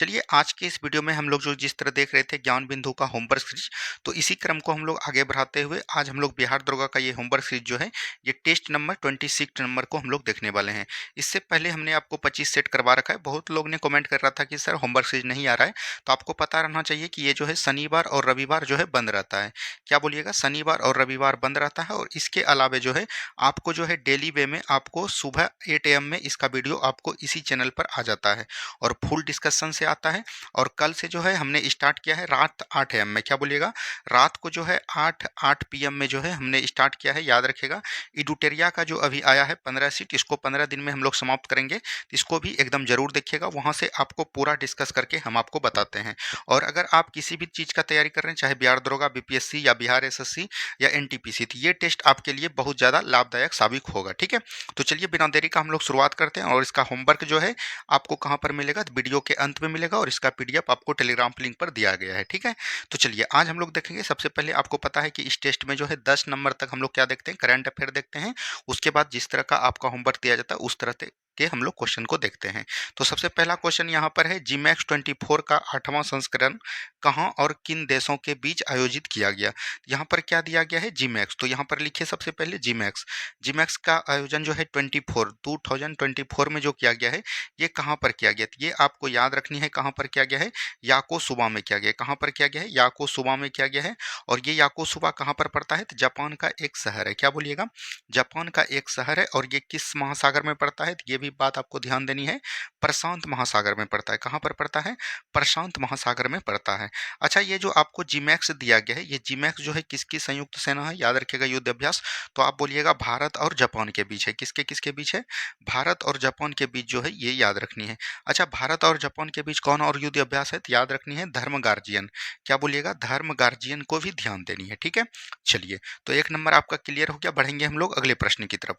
चलिए आज के इस वीडियो में हम लोग जो जिस तरह देख रहे थे ज्ञान बिंदु का होमवर्क सीरीज, तो इसी क्रम को हम लोग आगे बढ़ाते हुए आज हम लोग बिहार दरोगा का ये होमवर्क सीरीज जो है ये टेस्ट नंबर 26 नंबर को हम लोग देखने वाले हैं। इससे पहले हमने आपको 25 सेट करवा रखा है। बहुत लोग ने कमेंट कर रहा था कि सर होमवर्क सीरीज नहीं आ रहा है, तो आपको पता रहना चाहिए कि ये जो है शनिवार और रविवार जो है बंद रहता है। क्या बोलिएगा, शनिवार और रविवार बंद रहता है। और इसके अलावे जो है आपको जो है डेली वे में आपको सुबह 8 AM में इसका वीडियो आपको इसी चैनल पर आ जाता है और फुल डिस्कशन से आता है। और कल से जो है हमने स्टार्ट किया है रात 8 AM में। क्या बोलिएगा, रात को जो है 8 PM में जो है हमने स्टार्ट किया है। याद रखिएगा, इडुटेरिया का जो अभी आया है 15 सीट, इसको 15 दिन में हम लोग समाप्त करेंगे। इसको भी एकदम जरूर देखिएगा, वहां से आपको पूरा डिस्कस करके हम आपको बताते हैं। और अगर आप किसी भी चीज का तैयारी कर रहे हैं, चाहे बिहार दरोगा, BPSC या बिहार SSC या NTPC, तो ये टेस्ट आपके लिए बहुत ज्यादा लाभदायक साबित होगा। ठीक है, तो चलिए बिना देरी का हम लोग शुरुआत करते हैं। और इसका होमवर्क जो है आपको कहाँ पर मिलेगा, तो वीडियो के अंत में मिलेगा और इसका PDF आपको टेलीग्राम लिंक पर दिया गया है। ठीक है, तो चलिए आज हम लोग देखेंगे। सबसे पहले आपको पता है कि इस टेस्ट में जो है 10 नंबर तक हम लोग क्या देखते हैं, करंट अफेयर देखते हैं। उसके बाद जिस तरह का आपका होमवर्क दिया जाता है उस तरह के हम लोग क्वेश्चन को देखते हैं। तो सबसे पहला क्वेश्चन यहाँ पर है, GMAX 24 का 8वां संस्करण कहाँ और किन देशों के बीच आयोजित किया गया। यहाँ पर क्या दिया गया है, GMAX, तो यहाँ पर लिखिए सबसे पहले GMAX का आयोजन जो है 2024 में जो किया गया है ये कहाँ पर किया गया, तो ये आपको याद रखनी है कहाँ पर किया गया है, याकोसुबा में किया गया। कहाँ पर किया गया है, याकोसुबा में किया गया है। और ये याकोसुबा कहाँ पर पड़ता है, तो जापान का एक शहर है। क्या बोलिएगा, जापान का एक शहर है। और ये किस महासागर में पड़ता है, तो ये भी बात आपको ध्यान देनी है, प्रशांत महासागर में पड़ता है। कहाँ पर पड़ता है, प्रशांत महासागर में पड़ता है। अच्छा, ये जो आपको GMAX दिया गया है, ये GMAX जो है किसकी संयुक्त सेना है, याद रखिएगा, युद्ध अभ्यास। तो आप बोलिएगा भारत और जापान के बीच है। किसके किसके बीच है, भारत और जापान के बीच जो है, ये याद रखनी है। अच्छा, भारत और जापान के बीच कौन और युद्ध अभ्यास है, तो याद रखनी है धर्म गार्जियन। क्या बोलिएगा, धर्म गार्जियन को भी ध्यान देनी है। ठीक है, चलिए तो एक नंबर आपका क्लियर हो गया। बढ़ेंगे हम लोग अगले प्रश्न की तरफ।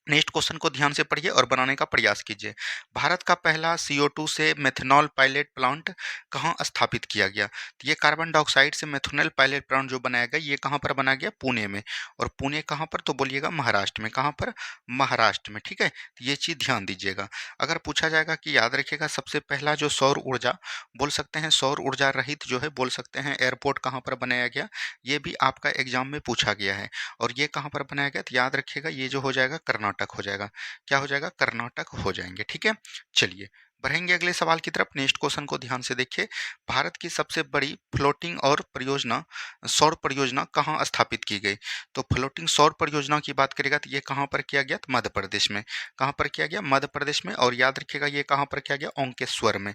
नेक्स्ट क्वेश्चन को ध्यान से पढ़िए और बनाने का प्रयास कीजिए। भारत का पहला CO2 से मेथनॉल पायलट प्लांट कहाँ स्थापित किया गया, तो ये कार्बन डाइऑक्साइड से मेथनॉल पायलट प्लांट जो बनाया गया, ये कहाँ पर बनाया गया, पुणे में। और पुणे कहाँ पर, तो बोलिएगा महाराष्ट्र में। कहाँ पर, महाराष्ट्र में। ठीक है, तो ये चीज ध्यान दीजिएगा। अगर पूछा जाएगा कि याद रखिएगा सबसे पहला जो सौर ऊर्जा, बोल सकते हैं सौर ऊर्जा रहित जो है, बोल सकते हैं एयरपोर्ट कहाँ पर बनाया गया, ये भी आपका एग्जाम में पूछा गया है। और ये कहाँ पर बनाया गया, तो याद रखिएगा ये जो हो जाएगा कर्नाटक हो जाएगा। क्या हो जाएगा, कर्नाटक हो जाएंगे। ठीक है, चलिए बढ़ेंगे अगले सवाल की तरफ। नेक्स्ट क्वेश्चन को ध्यान से देखिए। भारत की सबसे बड़ी फ्लोटिंग और परियोजना, सौर परियोजना कहाँ स्थापित की गई। तो फ्लोटिंग सौर परियोजना की बात करेगा तो ये कहाँ पर किया गया, तो मध्य प्रदेश में। कहाँ पर किया गया, मध्य प्रदेश में। और याद रखिएगा ये कहाँ पर किया गया, ओंकेश्वर में।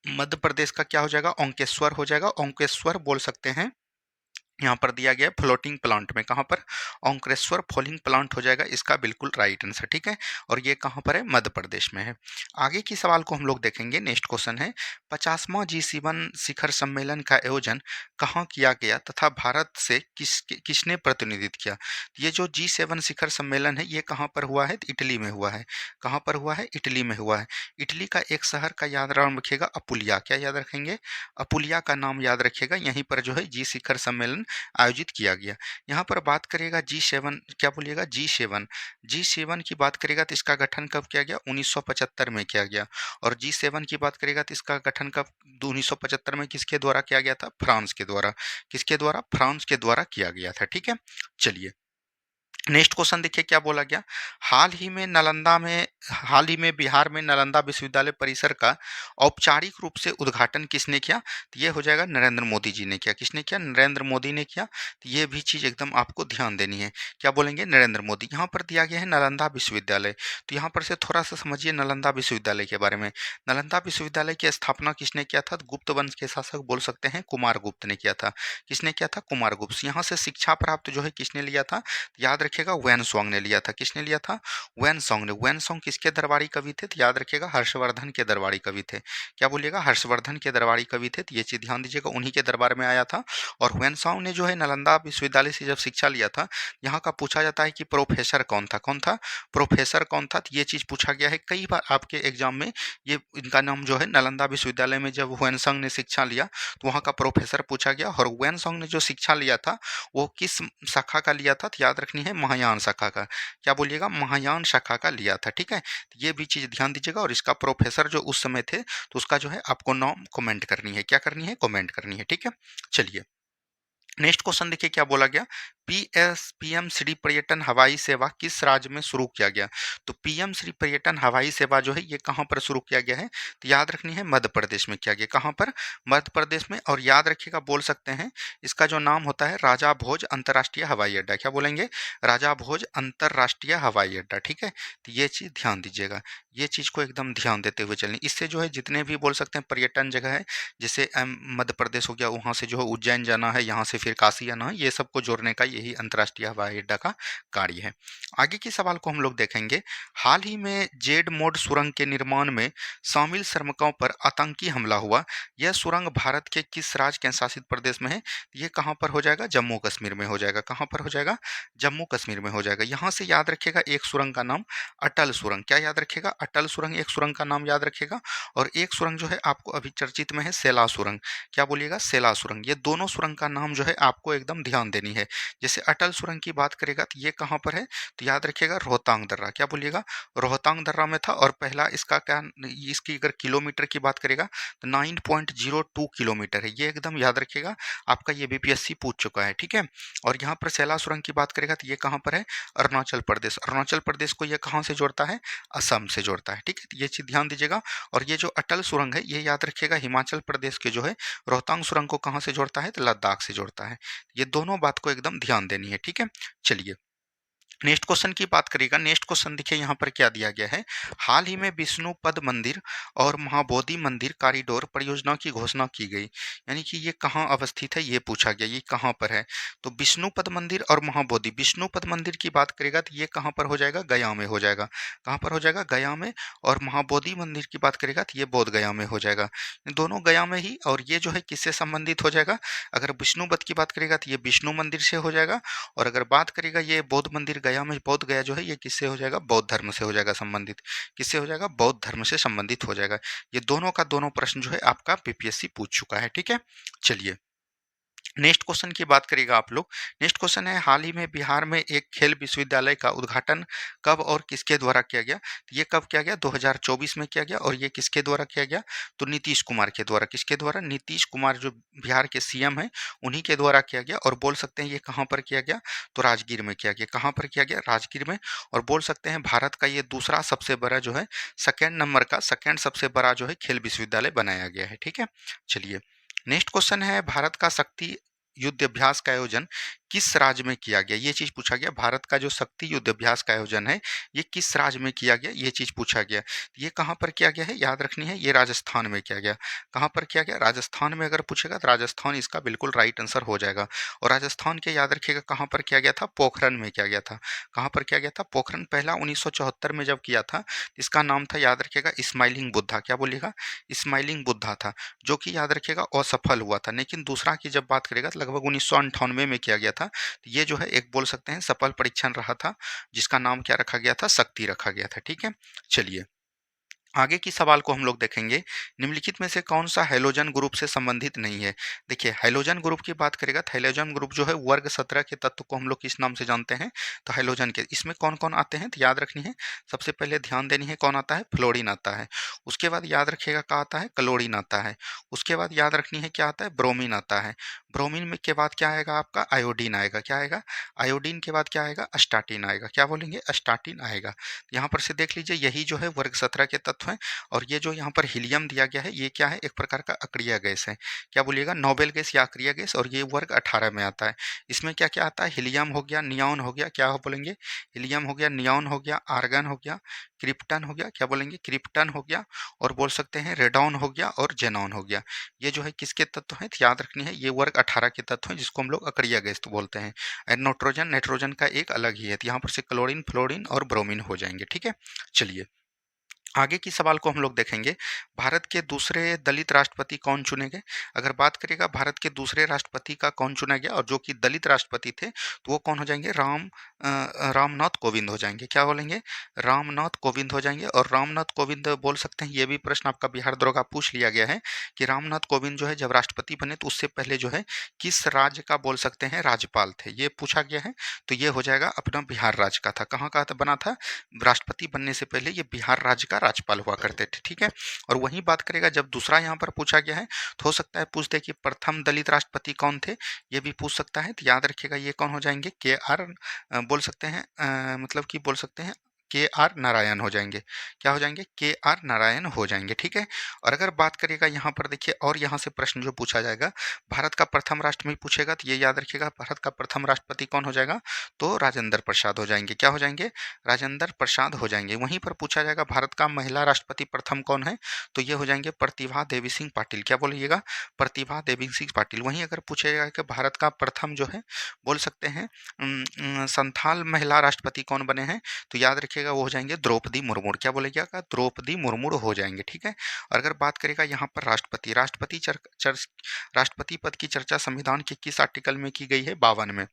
मध्य प्रदेश का क्या हो जाएगा, ओंकेश्वर हो जाएगा। ओंकेश्वर बोल सकते हैं, यहाँ पर दिया गया फ्लोटिंग प्लांट में। कहाँ पर, ओंकारेश्वर फ्लोटिंग प्लांट हो जाएगा इसका बिल्कुल राइट आंसर। ठीक है, और ये कहाँ पर है, मध्य प्रदेश में है। आगे की सवाल को हम लोग देखेंगे। नेक्स्ट क्वेश्चन है, 50वां G7 शिखर सम्मेलन का आयोजन कहाँ किया गया तथा भारत से किसने प्रतिनिधित्व किया। ये जो G7 शिखर सम्मेलन है ये कहाँ पर हुआ है, तो इटली में हुआ है। कहाँ पर हुआ है, इटली में हुआ है। इटली का एक शहर का याद रखिएगा, अपुलिया। क्या याद रखेंगे, अपुलिया का नाम याद रखिएगा। यहीं पर जो है जी शिखर सम्मेलन आयोजित किया गया। यहाँ पर बात करेगा G7, क्या बोलिएगा, G7 की बात करेगा तो इसका गठन कब किया गया, 1975 में किया गया। और G7 की बात करेगा तो इसका गठन कब, 1975 में किसके द्वारा किया गया था, फ्रांस के द्वारा। किसके द्वारा, फ्रांस के द्वारा किया गया था। ठीक है, चलिए नेक्स्ट क्वेश्चन देखिए क्या बोला गया। हाल ही में बिहार में नालंदा विश्वविद्यालय परिसर का औपचारिक रूप से उद्घाटन किसने किया, तो ये हो जाएगा नरेंद्र मोदी जी ने किया। किसने किया, नरेंद्र मोदी ने किया। तो ये भी चीज एकदम आपको ध्यान देनी है। क्या बोलेंगे, नरेंद्र मोदी। यहाँ पर दिया गया है नालंदा विश्वविद्यालय, तो यहाँ पर से थोड़ा सा समझिए नालंदा विश्वविद्यालय के बारे में। नालंदा विश्वविद्यालय की स्थापना किसने किया था, तो गुप्त वंश के शासक बोल सकते हैं कुमार गुप्त ने किया था। किसने किया था, कुमार गुप्त। यहाँ से शिक्षा प्राप्त जो है किसने लिया था, याद रखिएगा वैनसोंग ने लिया था। किसने लिया था, वैनसोंग ने। वैनसोंग किसके दरबारी कवि थे, तो याद रखिएगा हर्षवर्धन के दरबारी कवि थे। क्या बोलिएगा, हर्षवर्धन के दरबारी कवि थे। तो ये चीज ध्यान दीजिएगा, उन्हीं के दरबार में आया था। और वैनसोंग ने जो है नालंदा विश्वविद्यालय से जब शिक्षा लिया था, यहाँ का पूछा जाता है कि प्रोफेसर कौन था, कौन था, प्रोफेसर कौन था। तो ये चीज पूछा गया है कई बार आपके एग्जाम में। ये इनका नाम जो है नालंदा विश्वविद्यालय में जब वैनसोंग ने शिक्षा लिया तो वहाँ का प्रोफेसर पूछा गया। और वैनसोंग ने जो शिक्षा लिया था वो किस शाखा का लिया था, तो याद रखनी है महायान शाखा का। क्या बोलिएगा? महायान शाखा का लिया था। ठीक है, तो ये भी चीज़ ध्यान दीजिएगा। और इसका प्रोफेसर जो उस समय थे, तो उसका जो है आपको नाम कमेंट करनी है। क्या करनी है? कमेंट करनी है। ठीक है, चलिए नेक्स्ट क्वेश्चन देखिए क्या बोला गया। पीएम श्री पर्यटन हवाई सेवा किस राज्य में शुरू किया गया? तो पीएम श्री पर्यटन हवाई सेवा जो है ये कहाँ पर शुरू किया गया है? तो याद रखनी है मध्य प्रदेश में किया गया। कहाँ पर? मध्य प्रदेश में। और याद रखिएगा, बोल सकते हैं इसका जो नाम होता है राजा भोज अंतर्राष्ट्रीय हवाई अड्डा। क्या बोलेंगे? राजा भोज अंतर्राष्ट्रीय हवाई अड्डा। ठीक है, तो ये चीज़ ध्यान दीजिएगा, ये चीज़ को एकदम ध्यान देते हुए चलें। इससे जो है जितने भी बोल सकते हैं पर्यटन जगह है, जैसे मध्य प्रदेश हो गया, वहाँ से जो है उज्जैन जाना है, यहाँ से फिर काशी आना है, ये सबको जोड़ने का यही अंतर्राष्ट्रीय हवाई अड्डा का कार्य है। आगे के सवाल को हम लोग देखेंगे। हाल ही में जेड मोड सुरंग के निर्माण में शामिल श्रमिकों पर आतंकी हमला हुआ। यह सुरंग भारत के किस राज्य के शासित प्रदेश में है? ये कहाँ पर हो जाएगा? जम्मू कश्मीर में हो जाएगा। कहाँ पर हो जाएगा? जम्मू कश्मीर में हो जाएगा। यहाँ से याद रखिएगा एक सुरंग का नाम अटल सुरंग। क्या याद रखिएगा? अटल सुरंग एक सुरंग का नाम याद रखिएगा। और एक सुरंग जो है आपको अभी चर्चित में है सेला सुरंग। क्या बोलिएगा? सेला सुरंग। ये दोनों सुरंग का नाम जो है आपको एकदम ध्यान देनी है। जैसे अटल सुरंग की बात करेगा तो ये कहाँ पर है? तो याद रखिएगा रोहतांग दर्रा। क्या बोलिएगा? रोहतांग दर्रा में था। और पहला इसका क्या, इसकी अगर किलोमीटर की बात करेगा तो 9.02 किलोमीटर है। ये एकदम याद रखिएगा, आपका ये बीपीएससी पूछ चुका है। ठीक है, और यहाँ पर सेला सुरंग की बात करेगा तो ये कहाँ पर है? अरुणाचल प्रदेश। अरुणाचल प्रदेश को ये कहाँ से जोड़ता है? असम से जोड़ता है। ठीक है, तो ये चीज़ ध्यान दीजिएगा। और ये जो अटल सुरंग है ये याद रखिएगा हिमाचल प्रदेश के जो है रोहतांग सुरंग को कहाँ से जोड़ता है? तो लद्दाख से जोड़ता है। ये दोनों बात को एकदम ध्यान देनी है। ठीक है, चलिए नेक्स्ट क्वेश्चन की बात करिएगा। नेक्स्ट क्वेश्चन देखिए यहाँ पर क्या दिया गया है। हाल ही में विष्णुपद मंदिर और महाबोधि मंदिर कॉरिडोर परियोजना की घोषणा की गई, यानी कि ये कहाँ अवस्थित है ये पूछा गया, ये कहाँ पर है? तो विष्णुपद मंदिर और महाबोधि, विष्णुपद मंदिर की बात करेगा तो ये कहाँ पर हो जाएगा? गया में हो जाएगा। कहाँ पर हो जाएगा? गया में। और महाबोधि मंदिर की बात करेगा तो ये बोध गया में हो जाएगा। दोनों गया में ही। और ये जो है किससे संबंधित हो जाएगा? अगर विष्णुपद की बात करेगा तो ये विष्णु मंदिर से हो जाएगा। और अगर बात करेगा ये बौद्ध मंदिर गया में, बौद्ध गया जो है ये किससे हो जाएगा? बौद्ध धर्म से हो जाएगा संबंधित। किससे हो जाएगा? बौद्ध धर्म से संबंधित हो जाएगा। ये दोनों का दोनों प्रश्न जो है आपका बीपीएससी पूछ चुका है। ठीक है, चलिए नेक्स्ट क्वेश्चन की बात करिएगा आप लोग। नेक्स्ट क्वेश्चन है, हाल ही में बिहार में एक खेल विश्वविद्यालय का उद्घाटन कब और किसके द्वारा किया गया? तो ये कब किया गया? 2024 में किया गया। और ये किसके द्वारा किया गया? तो नीतीश कुमार के द्वारा। किसके द्वारा? नीतीश कुमार जो बिहार के सीएम हैं उन्हीं के द्वारा किया गया। और बोल सकते हैं ये कहाँ पर किया गया? तो राजगीर में किया गया। कहाँ पर किया गया? राजगीर में। और बोल सकते हैं भारत का ये दूसरा सबसे बड़ा जो है, सेकेंड नंबर का सेकेंड सबसे बड़ा जो है खेल विश्वविद्यालय बनाया गया है। ठीक है, चलिए नेक्स्ट क्वेश्चन है, भारत का शक्ति युद्ध अभ्यास का आयोजन किस राज्य में किया गया? ये चीज पूछा गया। भारत का जो शक्ति युद्ध अभ्यास का आयोजन है ये किस राज्य में किया गया? ये चीज पूछा गया। ये कहाँ पर किया गया है? याद रखनी है, ये राजस्थान में किया गया। कहाँ पर किया गया? राजस्थान में। अगर पूछेगा तो राजस्थान इसका बिल्कुल राइट आंसर हो जाएगा। और राजस्थान के याद रखिएगा कहाँ पर किया गया था? पोखरन में किया गया था। कहाँ पर किया गया था? पोखरन। पहला 1974 में जब किया था, इसका नाम था याद रखिएगा स्माइलिंग बुद्धा। क्या बोलिएगा? स्माइलिंग बुद्धा था, जो कि याद रखिएगा असफल हुआ था। लेकिन दूसरा की जब बात करेगा तो लगभग 1998 में किया गया था। तो ये जो है एक बोल सकते हैं सफल परीक्षण रहा था, जिसका नाम क्या रखा गया था? शक्ति रखा गया था। ठीक है, चलिए आगे की सवाल को हम लोग देखेंगे। निम्नलिखित में से कौन सा हैलोजन ग्रुप से संबंधित नहीं है? देखिए हैलोजन ग्रुप की बात करेगा तो हैलोजन ग्रुप जो है वर्ग 17 के तत्व को हम लोग किस नाम से जानते हैं? तो हैलोजन के। इसमें कौन कौन आते हैं तो याद रखनी है, सबसे पहले ध्यान देनी है कौन आता है? फ्लोरीन आता है। उसके बाद याद रखिएगा क्या आता है? क्लोरीन आता है। उसके बाद याद रखनी है क्या आता है? ब्रोमीन आता है। ब्रोमीन में के बाद क्या आएगा आपका? आयोडीन आएगा। क्या आएगा? आयोडीन के बाद क्या आएगा? अस्टाटीन आएगा। क्या बोलेंगे? अस्टाटीन आएगा। यहाँ पर से देख लीजिए यही जो है वर्ग 17 के तत्व हैं। और ये जो यहाँ पर हीलियम दिया गया है ये क्या है? एक प्रकार का अक्रिय गैस है। क्या बोलिएगा? नोबेल गैस या अक्रिय गैस। और ये वर्ग 18 में आता है। इसमें क्या क्या आता है? हीलियम हो गया, नियॉन हो गया। क्या हो बोलेंगे? हीलियम हो गया, नियॉन हो गया, आर्गन हो गया, क्रिप्टन हो गया। क्या बोलेंगे? क्रिप्टन हो गया। और बोल सकते हैं रेडॉन हो गया और जेनॉन हो गया। ये जो है किसके तत्व हैं? तो याद रखनी है ये वर्ग 18 के तत्व हैं, जिसको हम लोग अक्रिय गैस तो बोलते हैं। और नाइट्रोजन, नाइट्रोजन का एक अलग ही है। तो यहाँ पर से क्लोरीन, फ्लोरीन और ब्रोमीन हो जाएंगे। ठीक है, चलिए आगे की सवाल को हम लोग देखेंगे, भारत के दूसरे दलित राष्ट्रपति कौन चुने गए? अगर बात करेगा भारत के दूसरे राष्ट्रपति का कौन चुना गया और जो कि दलित राष्ट्रपति थे, तो वो कौन हो जाएंगे? रामनाथ कोविंद हो जाएंगे। क्या बोलेंगे? रामनाथ कोविंद हो जाएंगे। और रामनाथ कोविंद बोल सकते हैं, ये भी प्रश्न आपका बिहार दरोगा पूछ लिया गया है कि रामनाथ कोविंद जो है जब राष्ट्रपति बने तो उससे पहले जो है किस राज्य का बोल सकते हैं राज्यपाल थे, ये पूछा गया है। तो ये हो जाएगा अपना बिहार राज्य का था। कहाँ का बना था? राष्ट्रपति बनने से पहले ये बिहार राज्य का राज्यपाल हुआ करते थे। ठीक है। और वही बात करेगा जब दूसरा यहाँ पर पूछा गया है तो हो सकता है पूछ दे कि प्रथम दलित राष्ट्रपति कौन थे, ये भी पूछ सकता है। तो याद रखिएगा ये कौन हो जाएंगे? के आर बोल सकते हैं, मतलब कि बोल सकते हैं के आर नारायण हो जाएंगे। क्या हो जाएंगे? के आर नारायण हो जाएंगे। ठीक है। और अगर बात करेगा यहाँ पर देखिए, और यहाँ से प्रश्न जो पूछा जाएगा भारत का प्रथम राष्ट्रपति पूछेगा, तो ये याद रखिएगा भारत का प्रथम राष्ट्रपति कौन हो जाएगा? तो राजेंद्र प्रसाद हो जाएंगे। क्या हो जाएंगे? राजेंद्र प्रसाद हो जाएंगे। वहीं पर पूछा जाएगा भारत का महिला राष्ट्रपति प्रथम कौन है, तो ये हो जाएंगे प्रतिभा देवी सिंह पाटिल। क्या बोलिएगा? प्रतिभा देवी सिंह पाटिल। वहीं अगर पूछेगा कि भारत का प्रथम जो है बोल सकते हैं संथाल महिला राष्ट्रपति कौन बने हैं, तो याद रखिएगा वो हो जाएंगे द्रौपदी मुर्मू। क्या बोलेगा? द्रौपदी मुर्मू हो जाएंगे। ठीक है। और अगर बात करेगा यहाँ पर राष्ट्रपति पद की चर्चा संविधान के किस आर्टिकल में की गई है? 52 में।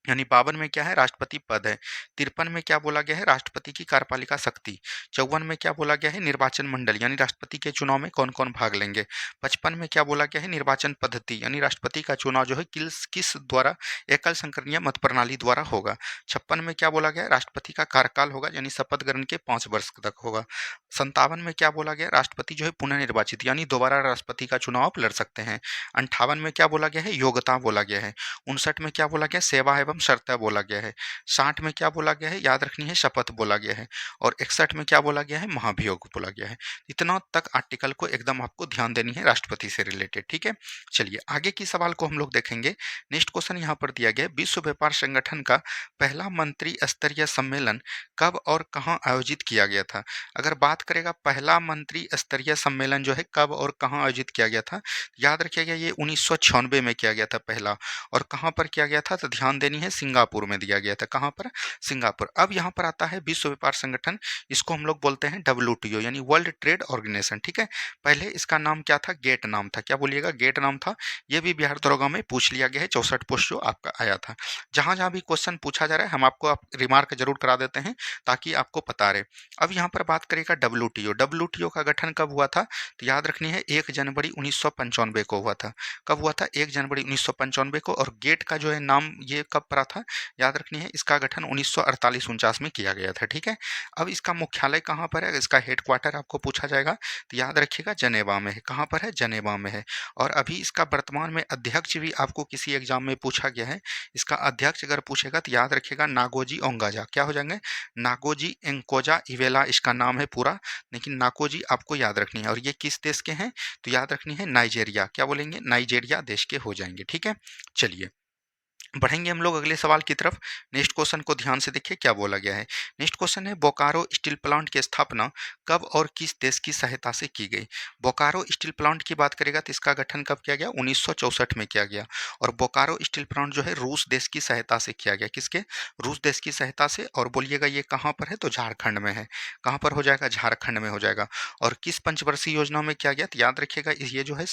यानी 52 में क्या है? राष्ट्रपति पद है। 53 में क्या बोला गया है? राष्ट्रपति की कार्यपालिका शक्ति। 54 में क्या बोला गया है? निर्वाचन मंडल, यानी राष्ट्रपति के चुनाव में कौन कौन भाग लेंगे। 55 में क्या बोला गया है? निर्वाचन पद्धति, यानी राष्ट्रपति का चुनाव जो है किस किस द्वारा, एकल संकरणीय मत प्रणाली द्वारा होगा। 56 में क्या बोला गया है? राष्ट्रपति का कार्यकाल होगा, यानी शपथ ग्रहण के 5 वर्ष तक होगा। 57 में क्या बोला गया? राष्ट्रपति जो है पुनः निर्वाचित, यानी दोबारा राष्ट्रपति का चुनाव आप लड़ सकते हैं। 58 में क्या बोला गया है? योग्यता बोला गया है। 59 में क्या बोला गया? सेवा एवं शर्तें बोला गया है। 60 में क्या बोला गया है? याद रखनी है, शपथ बोला गया है। और 61 में क्या बोला गया है? महाभियोग बोला गया है। इतना तक आर्टिकल को एकदम आपको ध्यान देनी है राष्ट्रपति से रिलेटेड। ठीक है। चलिए आगे की सवाल को हम लोग देखेंगे। नेक्स्ट क्वेश्चन यहाँ पर दिया गया है, विश्व व्यापार संगठन का पहला मंत्री स्तरीय सम्मेलन कब और कहाँ आयोजित किया गया था? अगर बात करेगा पहला मंत्री स्तरीय सम्मेलन जो है कब और कहाँ आयोजित किया गया था, याद रखिएगा ये 1996 में किया गया था पहला। और कहाँ पर किया गया था? तो ध्यान देनी है, सिंगापुर में दिया गया था। कहाँ पर? सिंगापुर। अब यहाँ पर आता है विश्व व्यापार संगठन, इसको हम लोग बोलते हैं WTO, यानी वर्ल्ड ट्रेड ऑर्गेनाइजेशन। ठीक है। पहले इसका नाम क्या था? गेट नाम था। क्या बोलिएगा? गेट नाम था। ये भी बिहार दरोगा में पूछ लिया गया है, 64 पोस्ट जो आपका आया था। जहां जहां भी क्वेश्चन पूछा जा रहा है हम आपको रिमार्क जरूर करा देते हैं ताकि आपको पता रहे। अब यहाँ पर बात करेगा WTO का गठन कब हुआ था, तो याद रखनी है 1 जनवरी 1995 को हुआ था। कब हुआ था? 1 जनवरी 1995 को। और गेट का जो है नाम ये कब पड़ा था, याद रखनी है, इसका गठन 1948-49 में किया गया था। ठीक है। अब इसका मुख्यालय कहाँ पर है, इसका हेडक्वार्टर आपको पूछा जाएगा, तो याद रखिएगा जनेवा में है। कहाँ पर है? जनेवा में है। और अभी इसका वर्तमान में अध्यक्ष भी आपको किसी एग्जाम में पूछा गया है। इसका अध्यक्ष अगर पूछेगा तो याद रखिएगा नागोजी ओंगाजा। क्या हो जाएंगे? नागोजी एंकोजा इवेला इसका नाम है पूरा, लेकिन नाकोजी आपको याद रखनी है। और ये किस देश के हैं, तो याद रखनी है नाइजेरिया। क्या बोलेंगे? नाइजेरिया देश के हो जाएंगे। ठीक है। चलिए बढ़ेंगे हम लोग अगले सवाल की तरफ। नेक्स्ट क्वेश्चन को ध्यान से देखिए क्या बोला गया है। नेक्स्ट क्वेश्चन है, बोकारो स्टील प्लांट की स्थापना कब और किस देश की सहायता से की गई? बोकारो स्टील प्लांट की बात करेगा तो इसका गठन कब किया गया? 1964 में किया गया। और बोकारो स्टील प्लांट जो है रूस देश की सहायता से किया गया। किसके? रूस देश की सहायता से। और बोलिएगा ये कहाँ पर है, तो झारखंड में है। कहाँ पर हो जाएगा? झारखंड में हो जाएगा। और किस पंचवर्षीय योजना में किया गया, तो याद रखिएगा ये जो है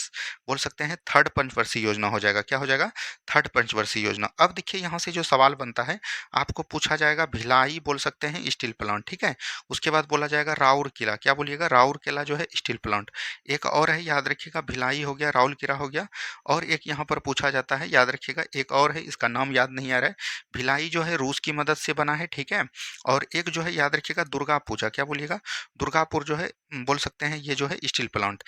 बोल सकते हैं थर्ड पंचवर्षीय योजना हो जाएगा। क्या हो जाएगा? थर्ड पंचवर्षीय योजना। अब देखिए यहाँ से जो सवाल बनता है आपको पूछा जाएगा भिलाई बोल सकते हैं स्टील प्लांट। ठीक है। उसके बाद बोला जाएगा राउर किला। क्या बोलिएगा? राउर किला जो है स्टील प्लांट। एक और है, याद रखिएगा, भिलाई हो गया, राउर किला हो गया। और एक यहाँ पर पूछा जाता है, याद रखिएगा, एक और है, इसका नाम याद नहीं आ रहा है। भिलाई जो है रूस की मदद से बना है। ठीक है। और एक जो है याद रखिएगा दुर्गा पूजा। क्या बोलिएगा? दुर्गापुर जो है बोल सकते हैं ये जो है स्टील प्लांट,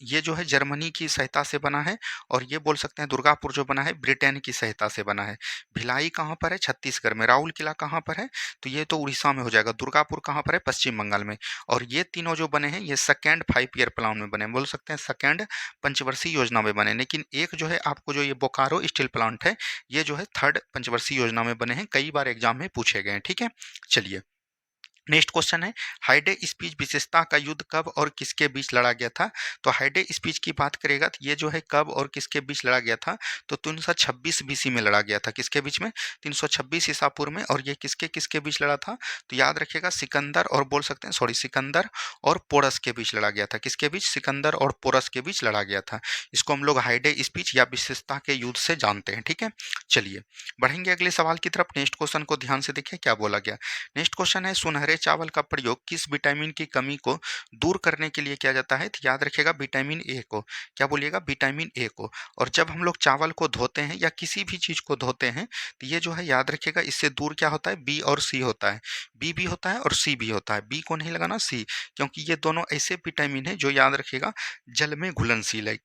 ये जो है जर्मनी की सहायता से बना है। और ये बोल सकते हैं दुर्गापुर जो बना है ब्रिटेन की सहायता से बना है। भिलाई कहाँ पर है? छत्तीसगढ़ में। राउर किला कहाँ पर है, तो ये तो उड़ीसा में हो जाएगा। दुर्गापुर कहाँ पर है? पश्चिम बंगाल में। और ये तीनों जो बने हैं ये सेकेंड 5 ईयर प्लान में बने, बोल सकते हैं सेकेंड पंचवर्षीय योजना में बने। लेकिन एक जो है आपको जो ये बोकारो स्टील प्लांट है ये जो है थर्ड पंचवर्षीय योजना में बने हैं, कई बार एग्जाम में पूछे गए हैं। ठीक है। चलिए नेक्स्ट क्वेश्चन है, हाइडे स्पीच विशेषता का युद्ध कब और किसके बीच लड़ा गया था? तो हाइडे स्पीच की बात करेगा तो ये जो है कब और किसके बीच लड़ा गया था? तो 326 बीसी में लड़ा गया था। किसके बीच में? 326 ईसा पूर्व में। और ये किसके किसके बीच लड़ा था? तो याद रखिएगा सिकंदर और बोल सकते हैं सॉरी सिकंदर और पोरस के बीच लड़ा गया था। किसके बीच? सिकंदर और पोरस के बीच लड़ा गया था। इसको हम लोग हाइडे स्पीच या विशेषता के युद्ध से जानते हैं। ठीक है, चलिए बढ़ेंगे अगले सवाल की तरफ। नेक्स्ट क्वेश्चन को ध्यान से देखिए क्या बोला गया। नेक्स्ट क्वेश्चन है, सुनहरे चावल का प्रयोग किस विटामिन की कमी को दूर करने के लिए किया जाता है? तो याद रखिएगा विटामिन ए को। क्या बोलिएगा? विटामिन ए को। और जब हम लोग चावल को धोते हैं या किसी भी चीज को धोते हैं तो ये जो है याद रखिएगा इससे दूर क्या होता है? बी और सी होता है। बी भी होता है और सी भी होता है। बी को नहीं लगाना, सी, क्योंकि ये दोनों ऐसे विटामिन है जो याद रखिएगा जल में घुलनशील है।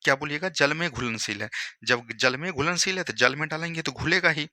क्या बोलिएगा? जल में घुलनशील है। जब जल में घुलनशील है तो जल में डालेंगे तो घुलेगा ही।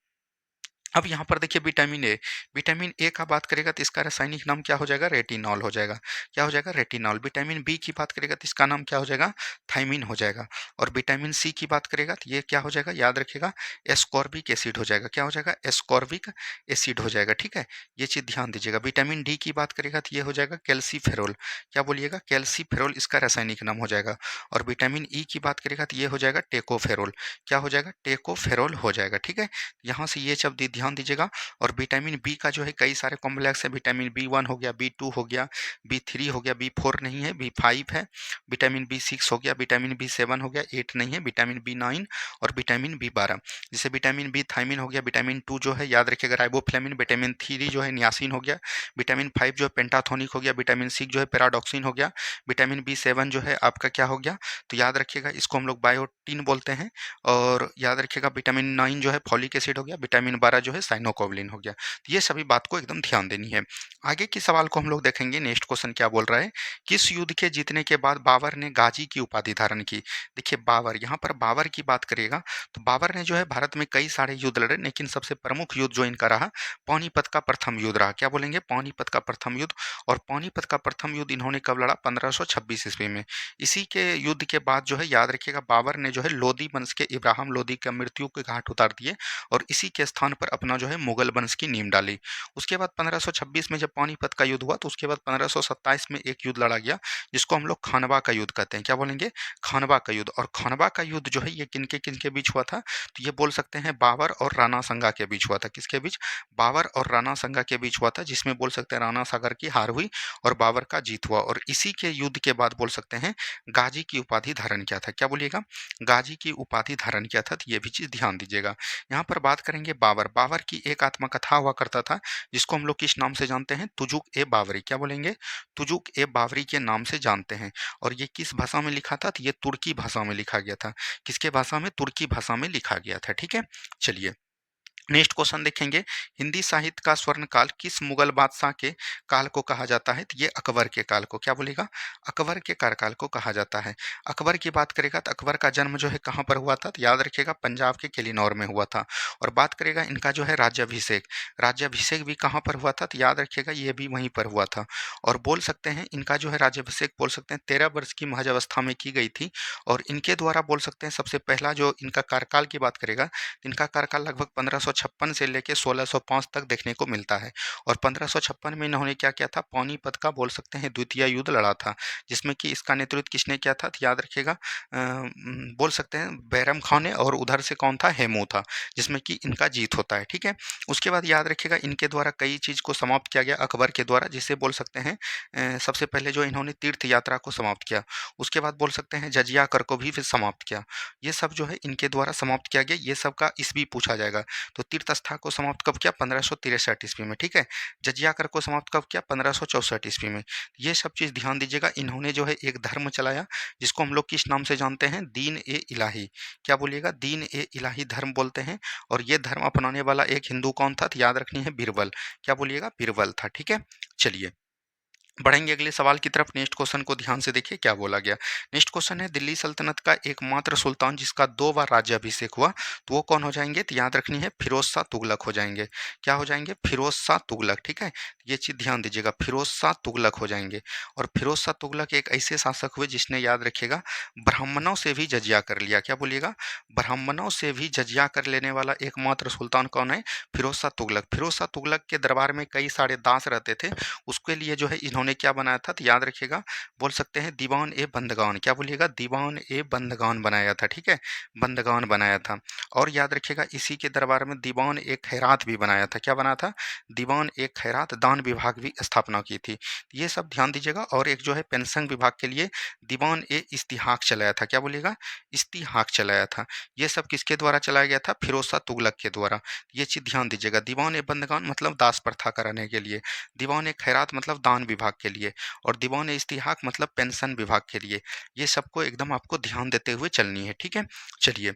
अब यहाँ पर देखिए विटामिन ए। विटामिन ए का बात करेगा तो इसका रासायनिक नाम क्या हो जाएगा? रेटिनॉल हो जाएगा। क्या हो जाएगा? रेटिनॉल। विटामिन बी की बात करेगा तो इसका नाम क्या हो जाएगा? थायमिन हो जाएगा। और विटामिन सी की बात करेगा तो ये क्या हो जाएगा? याद रखिएगा एस्कॉर्बिक एसिड हो जाएगा। क्या हो जाएगा? एस्कॉर्बिक एसिड हो जाएगा। ठीक है, ये चीज़ ध्यान दीजिएगा। विटामिन डी की बात करेगा तो ये हो जाएगा कैल्सीफेरोल। क्या बोलिएगा? कैल्सीफेरोल इसका रासायनिक नाम हो जाएगा। और विटामिन ई की बात करेगा तो ये हो जाएगा टेकोफेरोल। क्या हो जाएगा? टेकोफेरोल हो जाएगा। ठीक है, यहाँ से ये शब्द ध्यान दीजिएगा। और विटामिन बी का जो है कई सारे कॉम्प्लेक्स है। विटामिन बी 1 हो गया, बी 2 हो गया, बी 3 हो गया, बी 4 नहीं है, बी 5 है। विटामिन बी 6 हो गया, विटामिन बी 7 हो गया, 8 नहीं है, विटामिन बी 9 और विटामिन बी 12। जैसे विटामिन बी थायमिन हो गया, विटामिन 2 जो है याद रखिएगा राइबोफ्लेविन, विटामिन 3 जो है नियासिन हो गया, विटामिन 5 जो है पेंटाथोनिक हो गया, विटामिन 6 जो है पैराडॉक्सिन हो गया, विटामिन बी 7 जो है आपका क्या हो गया? तो याद रखिएगा इसको हम लोग बायोटीन बोलते हैं। और याद रखिएगा विटामिन 9 जो है फॉलिक एसिड हो गया, विटामिन 12 जो है साइनोकोवलिन हो गया। तो ये सभी बात को एकदम ध्यान देनी है। आगे के सवाल को हम लोग देखेंगे। नेक्स्ट क्वेश्चन क्या बोल रहा है, किस युद्ध के जीतने के बाद बाबर ने गाजी की उपाधि धारण की? देखिए बाबर, यहाँ पर बाबर की बात करिएगा तो बाबर ने जो है भारत में कई सारे युद्ध लड़े, लेकिन सबसे प्रमुख युद्ध जो इनका रहा पानीपत का प्रथम युद्ध रहा। क्या बोलेंगे? पानीपत का प्रथम युद्ध। और पानीपत का प्रथम युद्ध इन्होंने कब लड़ा? 1526 ईस्वी में। इसी के युद्ध के बाद जो है याद रखिएगा बाबर ने जो है लोदी वंश के इब्राहिम लोदी का मृत्यु के घाट उतार दिए और इसी के स्थान पर अपना जो है मुगल वंश की नींव डाली। उसके बाद 1526 में जब पानीपत का युद्ध हुआ तो उसके बाद 1527 में एक युद्ध लड़ा गया जिसको हम लोग खानवा का युद्ध कहते हैं। क्या बोलेंगे? खानवा का युद्ध। और खानवा का युद्ध जो है ये किनके किनके बीच हुआ था? तो ये बोल सकते हैं बाबर और राणा संगा के बीच हुआ था। किसके बीच? बाबर और राणा संगा के बीच हुआ था, जिसमें बोल सकते हैं राणा सागर की हार हुई और बाबर का जीत हुआ। और इसी के युद्ध के बाद बोल सकते हैं गाजी की उपाधि धारण किया था। क्या बोलिएगा? गाजी की उपाधि धारण किया था। तो ये भी चीज ध्यान दीजिएगा। यहाँ पर बात करेंगे बाबर। बाबर की एक आत्मकथा हुआ करता था जिसको हम लोग किस नाम से जानते हैं? तुजुक ए बाबरी। क्या बोलेंगे? तुजुक ए बाबरी के नाम से जानते हैं। और ये किस भाषा में लिखा था? तो ये तुर्की भाषा में लिखा गया था। किसके भाषा में? तुर्की भाषा में लिखा गया था। ठीक है, चलिए नेक्स्ट क्वेश्चन देखेंगे। हिंदी साहित्य का स्वर्ण काल किस मुगल बादशाह के काल को कहा जाता है? तो ये अकबर के काल को। क्या बोलेगा? अकबर के कार्यकाल को कहा जाता है। अकबर की बात करेगा तो अकबर का जन्म जो है कहाँ पर हुआ था? तो याद रखिएगा पंजाब के किलिनौर में हुआ था। और बात करेगा इनका जो है राज्याभिषेक, राज्याभिषेक भी कहाँ पर हुआ था? तो याद रखिएगा ये भी वहीं पर हुआ था। और बोल सकते हैं इनका जो है राज्याभिषेक बोल सकते हैं 13 वर्ष की महज अवस्था में की गई थी। और इनके द्वारा बोल सकते हैं सबसे पहला जो इनका कार्यकाल की बात करेगा, इनका कार्यकाल लगभग 1556 से लेकर 1605 तक देखने को मिलता है। और 1556 में इन्होंने क्या किया था? पानीपत का बोल सकते हैं द्वितीय युद्ध लड़ा था, जिसमें कि इसका नेतृत्व किसने किया था? तो याद रखिएगा बोल सकते हैं बैरम खान ने। और उधर से कौन था? हेमू था, जिसमें कि इनका जीत होता है। ठीक है, उसके बाद याद रखिएगा इनके द्वारा कई चीज को समाप्त किया गया अकबर के द्वारा, जिसे बोल सकते हैं सबसे पहले जो इन्होंने तीर्थ यात्रा को समाप्त किया। उसके बाद बोल सकते हैं जजिया कर को भी फिर समाप्त किया। ये सब जो है इनके द्वारा समाप्त किया गया। ये सब का ईस्वी पूछा जाएगा। तो तीर्थ आस्था को समाप्त कब किया? 1563 ईस्वी में। ठीक है, जजिया कर को समाप्त कब किया? 1564 ईस्वी में। ये सब चीज ध्यान दीजिएगा। इन्होंने जो है एक धर्म चलाया जिसको हम लोग किस नाम से जानते हैं? दीन ए इलाही। क्या बोलिएगा? दीन ए इलाही धर्म बोलते हैं। और ये धर्म अपनाने वाला एक हिंदू कौन था? तो याद रखनी है बीरबल। क्या बोलिएगा? बीरबल था। ठीक है, चलिए बढ़ेंगे अगले सवाल की तरफ। नेक्स्ट क्वेश्चन को ध्यान से देखिए क्या बोला गया। नेक्स्ट क्वेश्चन है, दिल्ली सल्तनत का एकमात्र सुल्तान जिसका 2 बार राज्याभिषेक हुआ, तो वो कौन हो जाएंगे? तो याद रखनी है, फिरोज शाह तुगलक हो जाएंगे। क्या हो जाएंगे? फिरोज शाह तुगलक। ठीक है, ये चीज ध्यान दीजिएगा, फिरोज शाह तुगलक हो जाएंगे। और फिरोज शाह तुगलक एक ऐसे शासक हुए जिसने, याद रखिएगा, ब्राह्मणों से भी जजिया कर लिया। क्या बोलिएगा? ब्राह्मणों से भी जजिया कर लेने वाला एकमात्र सुल्तान कौन है? फिरोज शाह तुगलक। फिरोज शाह तुगलक के दरबार में कई सारे दास रहते थे, उसके लिए जो है इन्होंने क्या बनाया था? तो याद रखिएगा, बोल सकते हैं दीवान ए बंदगान। क्या बोलिएगा? दीवान ए बंदगान बनाया था। ठीक है, बंदगान बनाया था। और याद रखिएगा, इसी के दरबार में दीवान ए खैरात भी बनाया था। क्या बना था? दीवान ए खैरात, दान विभाग भी स्थापना की थी। ये सब ध्यान दीजिएगा। और एक जो है पेंशन विभाग के लिए दीवान ए इस्तिहाक चलाया था। क्या बोलिएगा? इस्तिहाक चलाया था। ये सब किसके द्वारा चलाया गया था? फिरोज शाह तुगलक के द्वारा। ये चीज ध्यान दीजिएगा, दीवान ए बंदगान मतलब दास प्रथा कराने के लिए, दीवान ए खैरात मतलब दान विभाग के लिए, और दीवान ए इस्तिहाक मतलब पेंशन विभाग के लिए। ये सबको एकदम आपको ध्यान देते हुए चलनी है। ठीक है, चलिए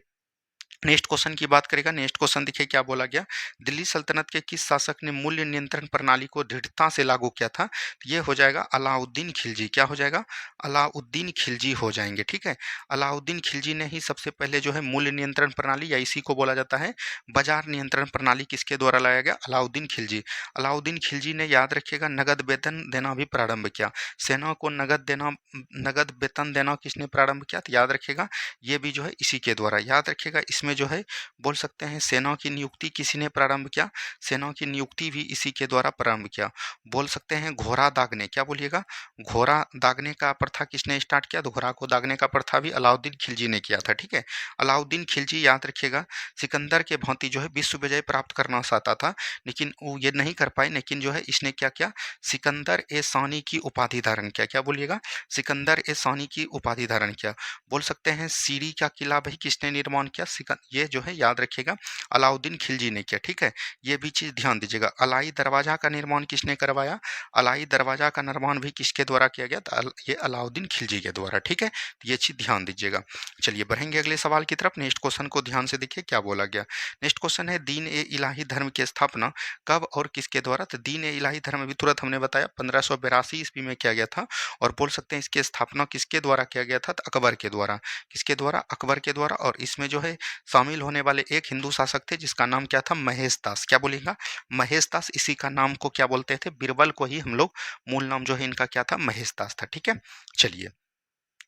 नेक्स्ट क्वेश्चन की बात करेगा। नेक्स्ट क्वेश्चन देखिए क्या बोला गया। दिल्ली सल्तनत के किस शासक ने मूल्य नियंत्रण प्रणाली को दृढ़ता से लागू किया था? ये हो जाएगा अलाउद्दीन खिलजी। क्या हो जाएगा? अलाउद्दीन खिलजी हो जाएंगे। ठीक है, अलाउद्दीन खिलजी ने ही सबसे पहले जो है मूल्य नियंत्रण प्रणाली, या इसी को बोला जाता है बाजार नियंत्रण प्रणाली, किसके द्वारा लाया गया? अलाउद्दीन खिलजी। अलाउद्दीन खिलजी ने, याद रखिएगा, नगद वेतन देना भी प्रारंभ किया। सेना को नगद वेतन देना किसने प्रारंभ किया? तो याद रखिएगा, ये भी जो है इसी के द्वारा। याद रखिएगा, इसमें जो है बोल सकते हैं सेना की नियुक्ति किसी ने प्रारंभ किया? सेना की नियुक्ति भी इसी के द्वारा प्रारंभ किया। बोल सकते हैं घोड़ा दागने। क्या बोलिएगा? घोड़ा दागने का प्रथा किसने स्टार्ट किया? तो घोड़ा को दागने का प्रथा भी अलाउद्दीन खिलजी ने किया था। ठीक है, अलाउद्दीन खिलजी, याद रखिएगा, सिकंदर के भांति जो है विश्व विजय प्राप्त करना चाहता था, लेकिन वो ये नहीं कर पाए। लेकिन जो है इसने क्या किया? सिकंदर ए सानी की उपाधि धारण किया। क्या बोलिएगा? सिकंदर ए सानी की उपाधि धारण किया। बोल सकते हैं सीरी का किला भाई किसने निर्माण किया? ये जो है याद रखिएगा अलाउद्दीन खिलजी ने किया। ठीक है, ये भी चीज ध्यान दीजिएगा। अलाई दरवाजा का निर्माण किसने करवाया? अलाई दरवाजा का निर्माण भी किसके द्वारा किया गया? ये अलाउद्दीन खिलजी के द्वारा। ठीक है, तो ये चीज ध्यान दीजिएगा। चलिए बढ़ेंगे अगले सवाल की तरफ। नेक्स्ट क्वेश्चन को ध्यान से देखिए क्या बोला गया। नेक्स्ट क्वेश्चन है, दीन ए इलाही धर्म की स्थापना कब और किसके द्वारा? तो दीन ए इलाही धर्म अभी तुरंत हमने बताया 1582 ईस्वी में किया गया था। और बोल सकते हैं इसकी स्थापना किसके द्वारा किया गया था? तो अकबर के द्वारा। किसके द्वारा? अकबर के द्वारा। और इसमें जो है शामिल होने वाले एक हिंदू शासक थे जिसका नाम क्या था? महेश दास। क्या बोलेगा? महेश दास। इसी का नाम को क्या बोलते थे? बीरबल को ही हम लोग, मूल नाम जो है इनका क्या था? महेश दास था। ठीक है, चलिए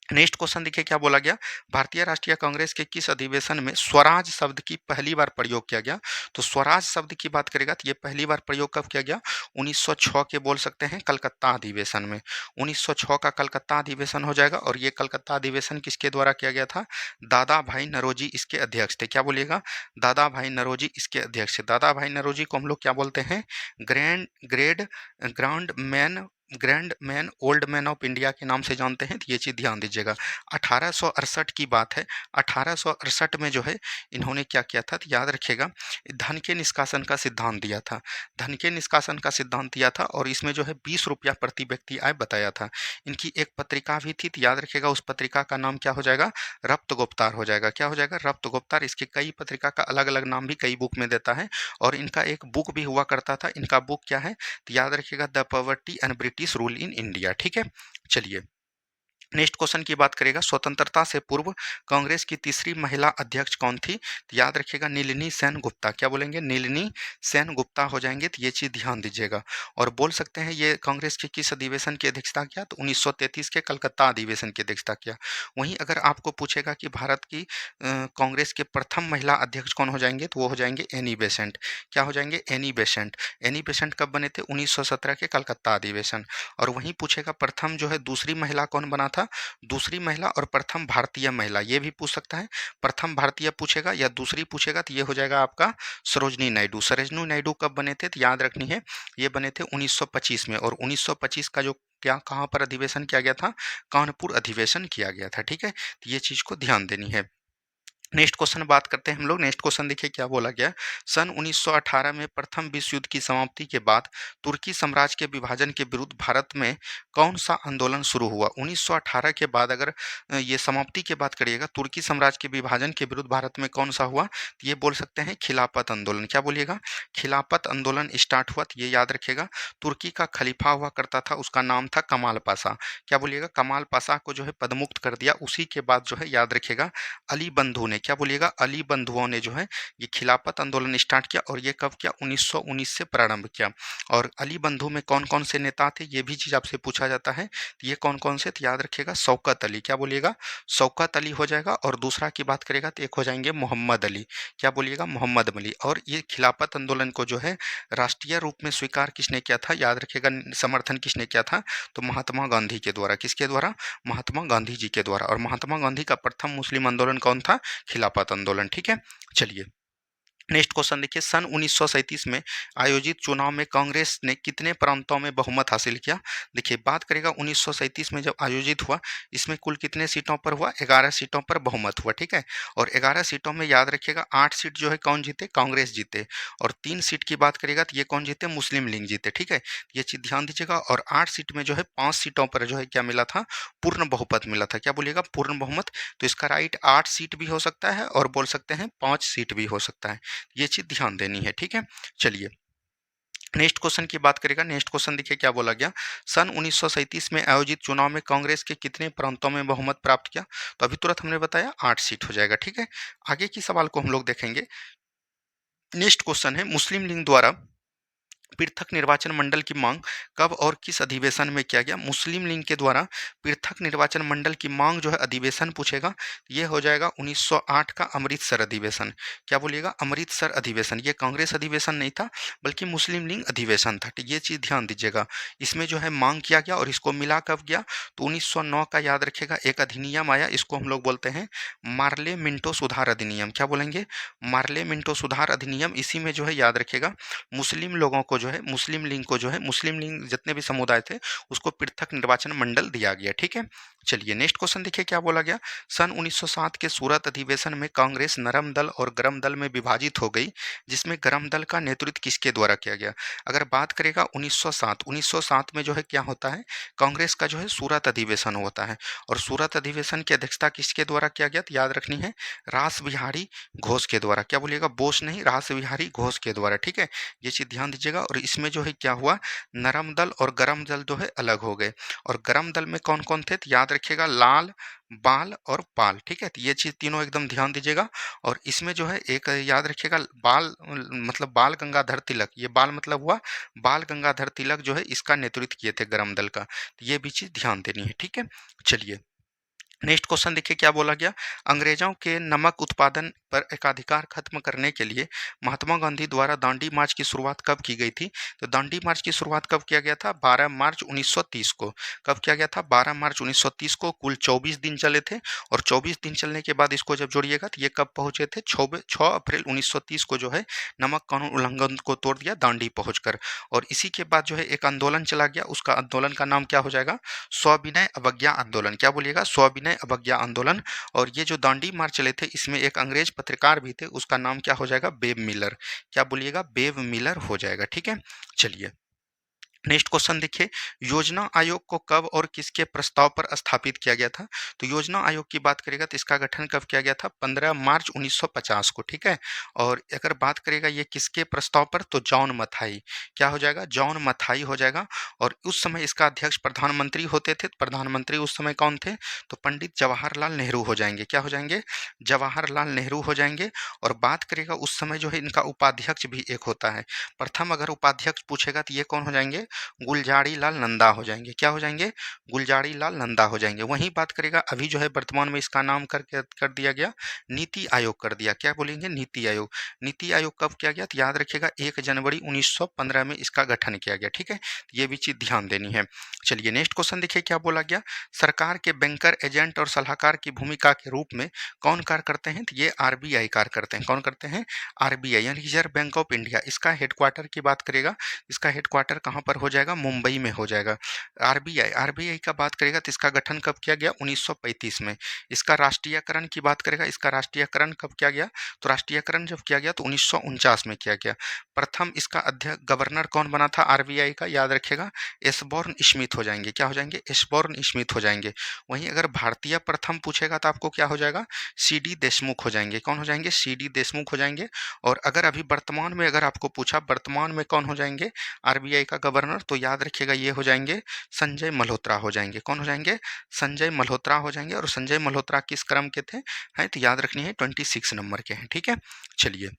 नेक्स्ट क्वेश्चन देखिए क्या बोला गया। भारतीय राष्ट्रीय कांग्रेस के किस अधिवेशन में स्वराज शब्द की पहली बार प्रयोग किया गया? तो स्वराज शब्द की बात करेगा तो ये पहली बार प्रयोग कब किया गया? 1906 के, बोल सकते हैं, कलकत्ता अधिवेशन में। 1906 का कलकत्ता अधिवेशन हो जाएगा। और ये कलकत्ता अधिवेशन किसके द्वारा किया गया था? दादा भाई नौरोजी इसके अध्यक्ष थे। क्या बोलिएगा? दादा भाई नौरोजी इसके अध्यक्ष थे। दादा भाई नौरोजी को हम लोग क्या बोलते हैं? Grand man, grand man, old man of India के नाम से जानते हैं। तो ये चीज़ ध्यान दीजिएगा। 1868 की बात है। 1868 में जो है इन्होंने क्या किया था? तो याद रखिएगा, धन के निष्कासन का सिद्धांत दिया था। धन के निष्कासन का सिद्धांत दिया था, और इसमें जो है 20 रुपया प्रति व्यक्ति आय बताया था। इनकी एक पत्रिका भी थी, तो याद रखिएगा उस पत्रिका का नाम क्या हो जाएगा? रप्त गुप्तार हो जाएगा। क्या हो जाएगा? रप्त गुप्तार। इसके कई पत्रिका का अलग अलग नाम भी कई बुक में देता है। और इनका एक बुक भी हुआ करता था। इनका बुक क्या है? तो याद रखिएगा, the poverty and British rule in India. ठीक है, चलिए नेक्स्ट क्वेश्चन की बात करेगा। स्वतंत्रता से पूर्व कांग्रेस की तीसरी महिला अध्यक्ष कौन थी? तो याद रखिएगा नीलिनी सेन गुप्ता। क्या बोलेंगे? नीलिनी सेन गुप्ता हो जाएंगे। तो ये चीज ध्यान दीजिएगा। और बोल सकते हैं ये कांग्रेस के किस अधिवेशन की अध्यक्षता किया? तो 1933 के कलकत्ता अधिवेशन की अध्यक्षता किया। वहीं अगर आपको पूछेगा कि भारत की कांग्रेस के प्रथम महिला अध्यक्ष कौन हो जाएंगे, तो वो हो जाएंगे एनी बेसेंट। क्या हो जाएंगे? Annie Besant. एनी बेसेंट कब बने थे? 1917 के कलकत्ता अधिवेशन। और वहीं पूछेगा प्रथम जो है दूसरी महिला कौन बना था? दूसरी महिला और प्रथम भारतीय महिला, ये भी पूछ सकता है। प्रथम भारतीय पूछेगा या दूसरी पूछेगा तो ये हो जाएगा आपका सरोजनी नायडू। सरोजनी नायडू कब बने थे? तो याद रखनी है, ये बने थे 1925 में। और 1925 का जो क्या, कहाँ पर अधिवेशन किया गया था? कानपुर अधिवेशन किया गया था। ठीक है, तो ये चीज को ध्यान देनी है। नेक्स्ट क्वेश्चन बात करते हैं हम लोग। नेक्स्ट क्वेश्चन देखिए क्या बोला गया। सन 1918 में प्रथम विश्व युद्ध की समाप्ति के बाद तुर्की साम्राज्य के विभाजन के विरुद्ध भारत में कौन सा आंदोलन शुरू हुआ? 1918 के बाद अगर ये समाप्ति की बात करिएगा, तुर्की साम्राज्य के विभाजन के विरुद्ध भारत में कौन सा हुआ, तो ये बोल सकते हैं खिलाफत आंदोलन। क्या बोलिएगा? खिलाफत आंदोलन स्टार्ट हुआ, तो ये याद रखिएगा। तुर्की का खलीफा हुआ करता था, उसका नाम था कमाल पाशा। क्या बोलिएगा? कमाल पाशा को जो है पदमुक्त कर दिया। उसी के बाद जो है याद रखिएगा अली बंधु ने, क्या बोलिएगा? अली बंधुओं ने जो है ये खिलाफत आंदोलन स्टार्ट किया। और ये कब किया? 1919 से प्रारंभ किया। और अली बंधु में कौन कौन से नेता थे, ये भी चीज आपसे पूछा जाता है। तो ये कौन कौन से, तो याद रखिएगा शौकत अली। क्या बोलिएगा? शौकत अली हो जाएगा। और दूसरा की बात करेगा तो एक हो जाएंगे मोहम्मद अली। क्या बोलिएगा? मोहम्मद अली। और ये खिलाफत आंदोलन को जो है राष्ट्रीय रूप में स्वीकार किसने किया था, याद रखिएगा समर्थन किसने किया था, तो महात्मा गांधी के द्वारा। किसके द्वारा? महात्मा गांधी जी के द्वारा। और महात्मा गांधी का प्रथम मुस्लिम आंदोलन कौन था? खिलाफत आंदोलन। ठीक है, चलिए नेक्स्ट क्वेश्चन देखिए। सन 1937 में आयोजित चुनाव में कांग्रेस ने कितने प्रांतों में बहुमत हासिल किया? देखिए बात करेगा 1937 में जब आयोजित हुआ, इसमें कुल कितने सीटों पर हुआ? 11 सीटों पर बहुमत हुआ। ठीक है, और 11 सीटों में याद रखिएगा 8 सीट जो है कौन जीते? कांग्रेस जीते। और 3 सीट की बात करेगा तो ये कौन जीते? मुस्लिम लीग जीते। ठीक है, ये चीज ध्यान दीजिएगा। और 8 सीट में जो है 5 सीटों पर जो है क्या मिला था? पूर्ण बहुमत मिला था। क्या बोलिएगा? पूर्ण बहुमत। तो इसका राइट 8 सीट भी हो सकता है और बोल सकते हैं 5 सीट भी हो सकता है। ये चीज ध्यान देनी है। ठीक है, चलिए नेक्स्ट क्वेश्चन की बात करेगा। नेक्स्ट क्वेश्चन देखिए क्या बोला गया। सन 1937 में आयोजित चुनाव में कांग्रेस के कितने प्रांतों में बहुमत प्राप्त किया? तो अभी तुरंत हमने बताया 8 सीट हो जाएगा। ठीक है, आगे की सवाल को हम लोग देखेंगे। नेक्स्ट क्वेश्चन है मुस्लिम लीग द्वारा पृथक निर्वाचन मंडल की मांग कब और किस अधिवेशन में किया गया? मुस्लिम लीग के द्वारा पृथक निर्वाचन मंडल की मांग जो है अधिवेशन पूछेगा, ये हो जाएगा 1908 का अमृतसर अधिवेशन। क्या बोलिएगा? अमृतसर अधिवेशन। ये कांग्रेस अधिवेशन नहीं था बल्कि मुस्लिम लीग अधिवेशन था। ठीक, ये चीज ध्यान दीजिएगा। इसमें जो है मांग किया गया और इसको मिला कब गया? तो 1909 का याद रखिएगा एक अधिनियम आया, इसको हम लोग बोलते हैं मार्ले मिंटो सुधार अधिनियम। क्या बोलेंगे? मार्ले मिंटो सुधार अधिनियम। इसी में जो है याद रखिएगा मुस्लिम लोगों को जो है, मुस्लिम लीग को जो है, मुस्लिम लीग जितने भी समुदाय थे उसको पृथक निर्वाचन मंडल दिया गया। ठीक है, चलिए नेक्स्ट क्वेश्चन देखिए क्या बोला गया। सन 1907 के सूरत अधिवेशन में कांग्रेस नरम दल और गरम दल में विभाजित हो गई, जिसमें गरम दल का नेतृत्व किसके द्वारा किया गया? अगर बात करेगा 1907 में जो है क्या होता है? कांग्रेस का जो है सूरत अधिवेशन होता है। और सूरत अधिवेशन की अध्यक्षता किसके द्वारा किया गया? तो याद रखनी है रास बिहारी घोष के द्वारा। क्या बोलिएगा? बोस नहीं, रास बिहारी घोष के द्वारा। ठीक है, ये चीज ध्यान दीजिएगा। और इसमें जो है क्या हुआ? नरम दल और गरम दल जो है अलग हो गए। और गरम दल में कौन कौन थे? तो याद रखिएगा लाल, बाल और पाल। ठीक है, तो ये चीज तीनों एकदम ध्यान दीजिएगा। और इसमें जो है एक याद रखिएगा बाल मतलब बाल गंगाधर तिलक। ये बाल मतलब हुआ बाल गंगाधर तिलक जो है इसका नेतृत्व किए थे गरम दल का। तो ये भी चीज ध्यान देनी है। ठीक है, चलिए नेक्स्ट क्वेश्चन देखिए क्या बोला गया। अंग्रेजों के नमक उत्पादन पर एकाधिकार खत्म करने के लिए महात्मा गांधी द्वारा दांडी मार्च की शुरुआत कब की गई थी? तो दांडी मार्च की शुरुआत कब किया गया था? 12 मार्च 1930 को। कब किया गया था? 12 मार्च 1930 को। कुल 24 दिन चले थे। और 24 दिन चलने के बाद इसको जब जोड़िएगा तो ये कब पहुंचे थे? 6 अप्रैल 1930 को जो है नमक कानून उल्लंघन को तोड़ दिया दांडी पहुंचकर। और इसी के बाद जो है एक आंदोलन चला गया, उसका आंदोलन का नाम क्या हो जाएगा? सविनय अवज्ञा आंदोलन। क्या बोलिएगा? सविनय अवज्ञा आंदोलन। और ये जो दांडी मार्च चले थे इसमें एक अंग्रेज पत्रकार भी थे, उसका नाम क्या हो जाएगा? Babe Miller. क्या बोलिएगा? बेब मिलर हो जाएगा। ठीक है, चलिए नेक्स्ट क्वेश्चन देखिए। योजना आयोग को कब और किसके प्रस्ताव पर स्थापित किया गया था? तो योजना आयोग की बात करेगा तो इसका गठन कब किया गया था? 15 मार्च 1950 को। ठीक है, और अगर बात करेगा ये किसके प्रस्ताव पर, तो जॉन मथाई। क्या हो जाएगा? जॉन मथाई हो जाएगा। और उस समय इसका अध्यक्ष प्रधानमंत्री होते थे। प्रधानमंत्री उस समय कौन थे? तो पंडित जवाहरलाल नेहरू हो जाएंगे। क्या हो जाएंगे? जवाहरलाल नेहरू हो जाएंगे। और बात करेगा उस समय जो है इनका उपाध्यक्ष भी एक होता है। प्रथम अगर उपाध्यक्ष पूछेगा तो ये कौन हो जाएंगे? गुलजारी लाल नंदा हो जाएंगे। क्या हो जाएंगे? गुलजारी लाल नंदा हो जाएंगे। वहीं बात करेगा अभी जो है वर्तमान में इसका नाम कर दिया गया नीति आयोग कर दिया। क्या बोलेंगे? नीति आयोग। नीति आयोग कब किया गया? तो याद रखिएगा 1 जनवरी 1915 में इसका गठन किया गया। ठीक है, ये भी चीज ध्यान देनी है। चलिए नेक्स्ट क्वेश्चन देखिए क्या बोला गया। सरकार के बैंकर, एजेंट और सलाहकार की भूमिका के रूप में कौन कार्य करते हैं? तो ये आरबीआई कार्य करते हैं। कौन करते हैं? आरबीआई यानी रिजर्व बैंक ऑफ इंडिया। इसका हेडक्वार्टर की बात करेगा, इसका हेडक्वार्टर कहाँ पर हो जाएगा, मुंबई में हो जाएगा। आरबीआई, आरबीआई का बात करेगा तो इसका गठन कब किया गया? 1935 में। इसका राष्ट्रीयकरण की बात करेगा, इसका राष्ट्रीयकरण कब किया गया? तो राष्ट्रीयकरण जब किया गया तो 1949 में किया गया। प्रथम इसका अध्यक्ष गवर्नर कौन बना था आरबीआई का? याद रखिएगा, एसबॉर्न स्मिथ हो जाएंगे। क्या हो जाएंगे? एसबॉर्न स्मिथ हो जाएंगे। वहीं अगर भारतीय प्रथम पूछेगा तो आपको क्या हो जाएगा? सीडी देशमुख हो जाएंगे। कौन हो जाएंगे? सीडी देशमुख हो जाएंगे। और अगर अभी वर्तमान में अगर आपको पूछा वर्तमान में कौन हो जाएंगे आरबीआई का गवर्नर, तो याद रखिएगा ये हो जाएंगे संजय मल्होत्रा हो जाएंगे। कौन हो जाएंगे? संजय मल्होत्रा हो जाएंगे। और संजय मल्होत्रा किस क्रम के थे? हैं तो याद रखनी है 26 नंबर के हैं। ठीक है, चलिए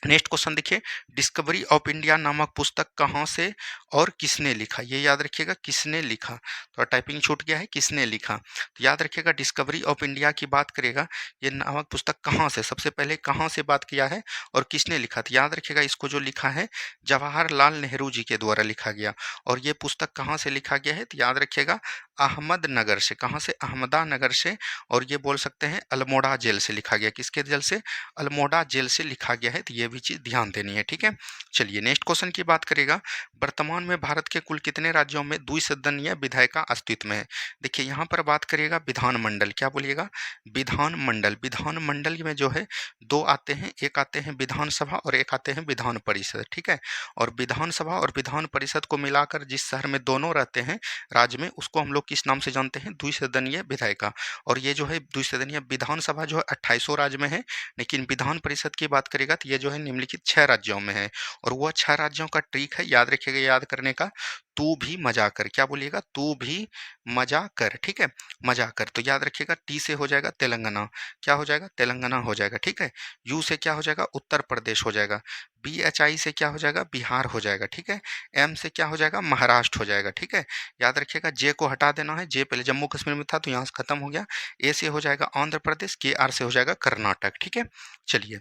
नेक्स्ट क्वेश्चन देखिए, डिस्कवरी ऑफ इंडिया नामक पुस्तक कहाँ से और किसने लिखा? ये याद रखिएगा, किसने लिखा। तो टाइपिंग छूट गया है, किसने लिखा। तो याद रखिएगा डिस्कवरी ऑफ इंडिया की बात करेगा, ये नामक पुस्तक कहाँ से, सबसे पहले कहाँ से बात किया है और किसने लिखा। तो याद रखिएगा इसको जो लिखा है जवाहरलाल नेहरू जी के द्वारा लिखा गया। और ये पुस्तक कहाँ से लिखा गया है? तो याद रखिएगा अहमदनगर से। कहाँ से? अहमदानगर से। और ये बोल सकते हैं अल्मोड़ा जेल से लिखा गया। किसके जेल से? अल्मोड़ा जेल से लिखा गया है। तो ये भी चीज़ ध्यान देनी है। ठीक है, चलिए नेक्स्ट क्वेश्चन की बात करेगा, वर्तमान में भारत के कुल कितने राज्यों में द्विसदनीय विधायिका अस्तित्व में है? देखिए यहाँ पर बात करिएगा विधानमंडल। क्या बोलिएगा? विधानमंडल। विधानमंडल में जो है दो आते हैं, एक आते हैं विधानसभा और एक आते हैं विधान परिषद। ठीक है, और विधानसभा और विधान परिषद को मिलाकर जिस शहर में दोनों रहते हैं राज्य में, उसको हम लोग किस नाम से जानते हैं? द्विसदनीय विधायिका। और ये जो है द्विसदनीय विधानसभा जो है 28 राज्य में है, लेकिन विधान परिषद की बात करेगा तो ये जो है निम्नलिखित 6 राज्यों में है। और वह 6 राज्यों का ट्रिक है, याद रखिएगा, याद करने का, तू भी मजा कर। क्या बोलिएगा? तू भी मजा कर। ठीक है, मजा कर। तो याद रखिएगा टी से हो जाएगा तेलंगाना। क्या हो जाएगा? तेलंगाना हो जाएगा। ठीक है, यू से क्या हो जाएगा? उत्तर प्रदेश हो जाएगा। बी एच आई से क्या हो जाएगा? बिहार हो जाएगा। ठीक है, एम से क्या हो जाएगा? महाराष्ट्र हो जाएगा। ठीक है, याद रखिएगा जे को हटा देना है, जे पहले जम्मू कश्मीर में था तो यहाँ से खत्म हो गया। ए से हो जाएगा आंध्र प्रदेश, के आर से हो जाएगा कर्नाटक। ठीक है, चलिए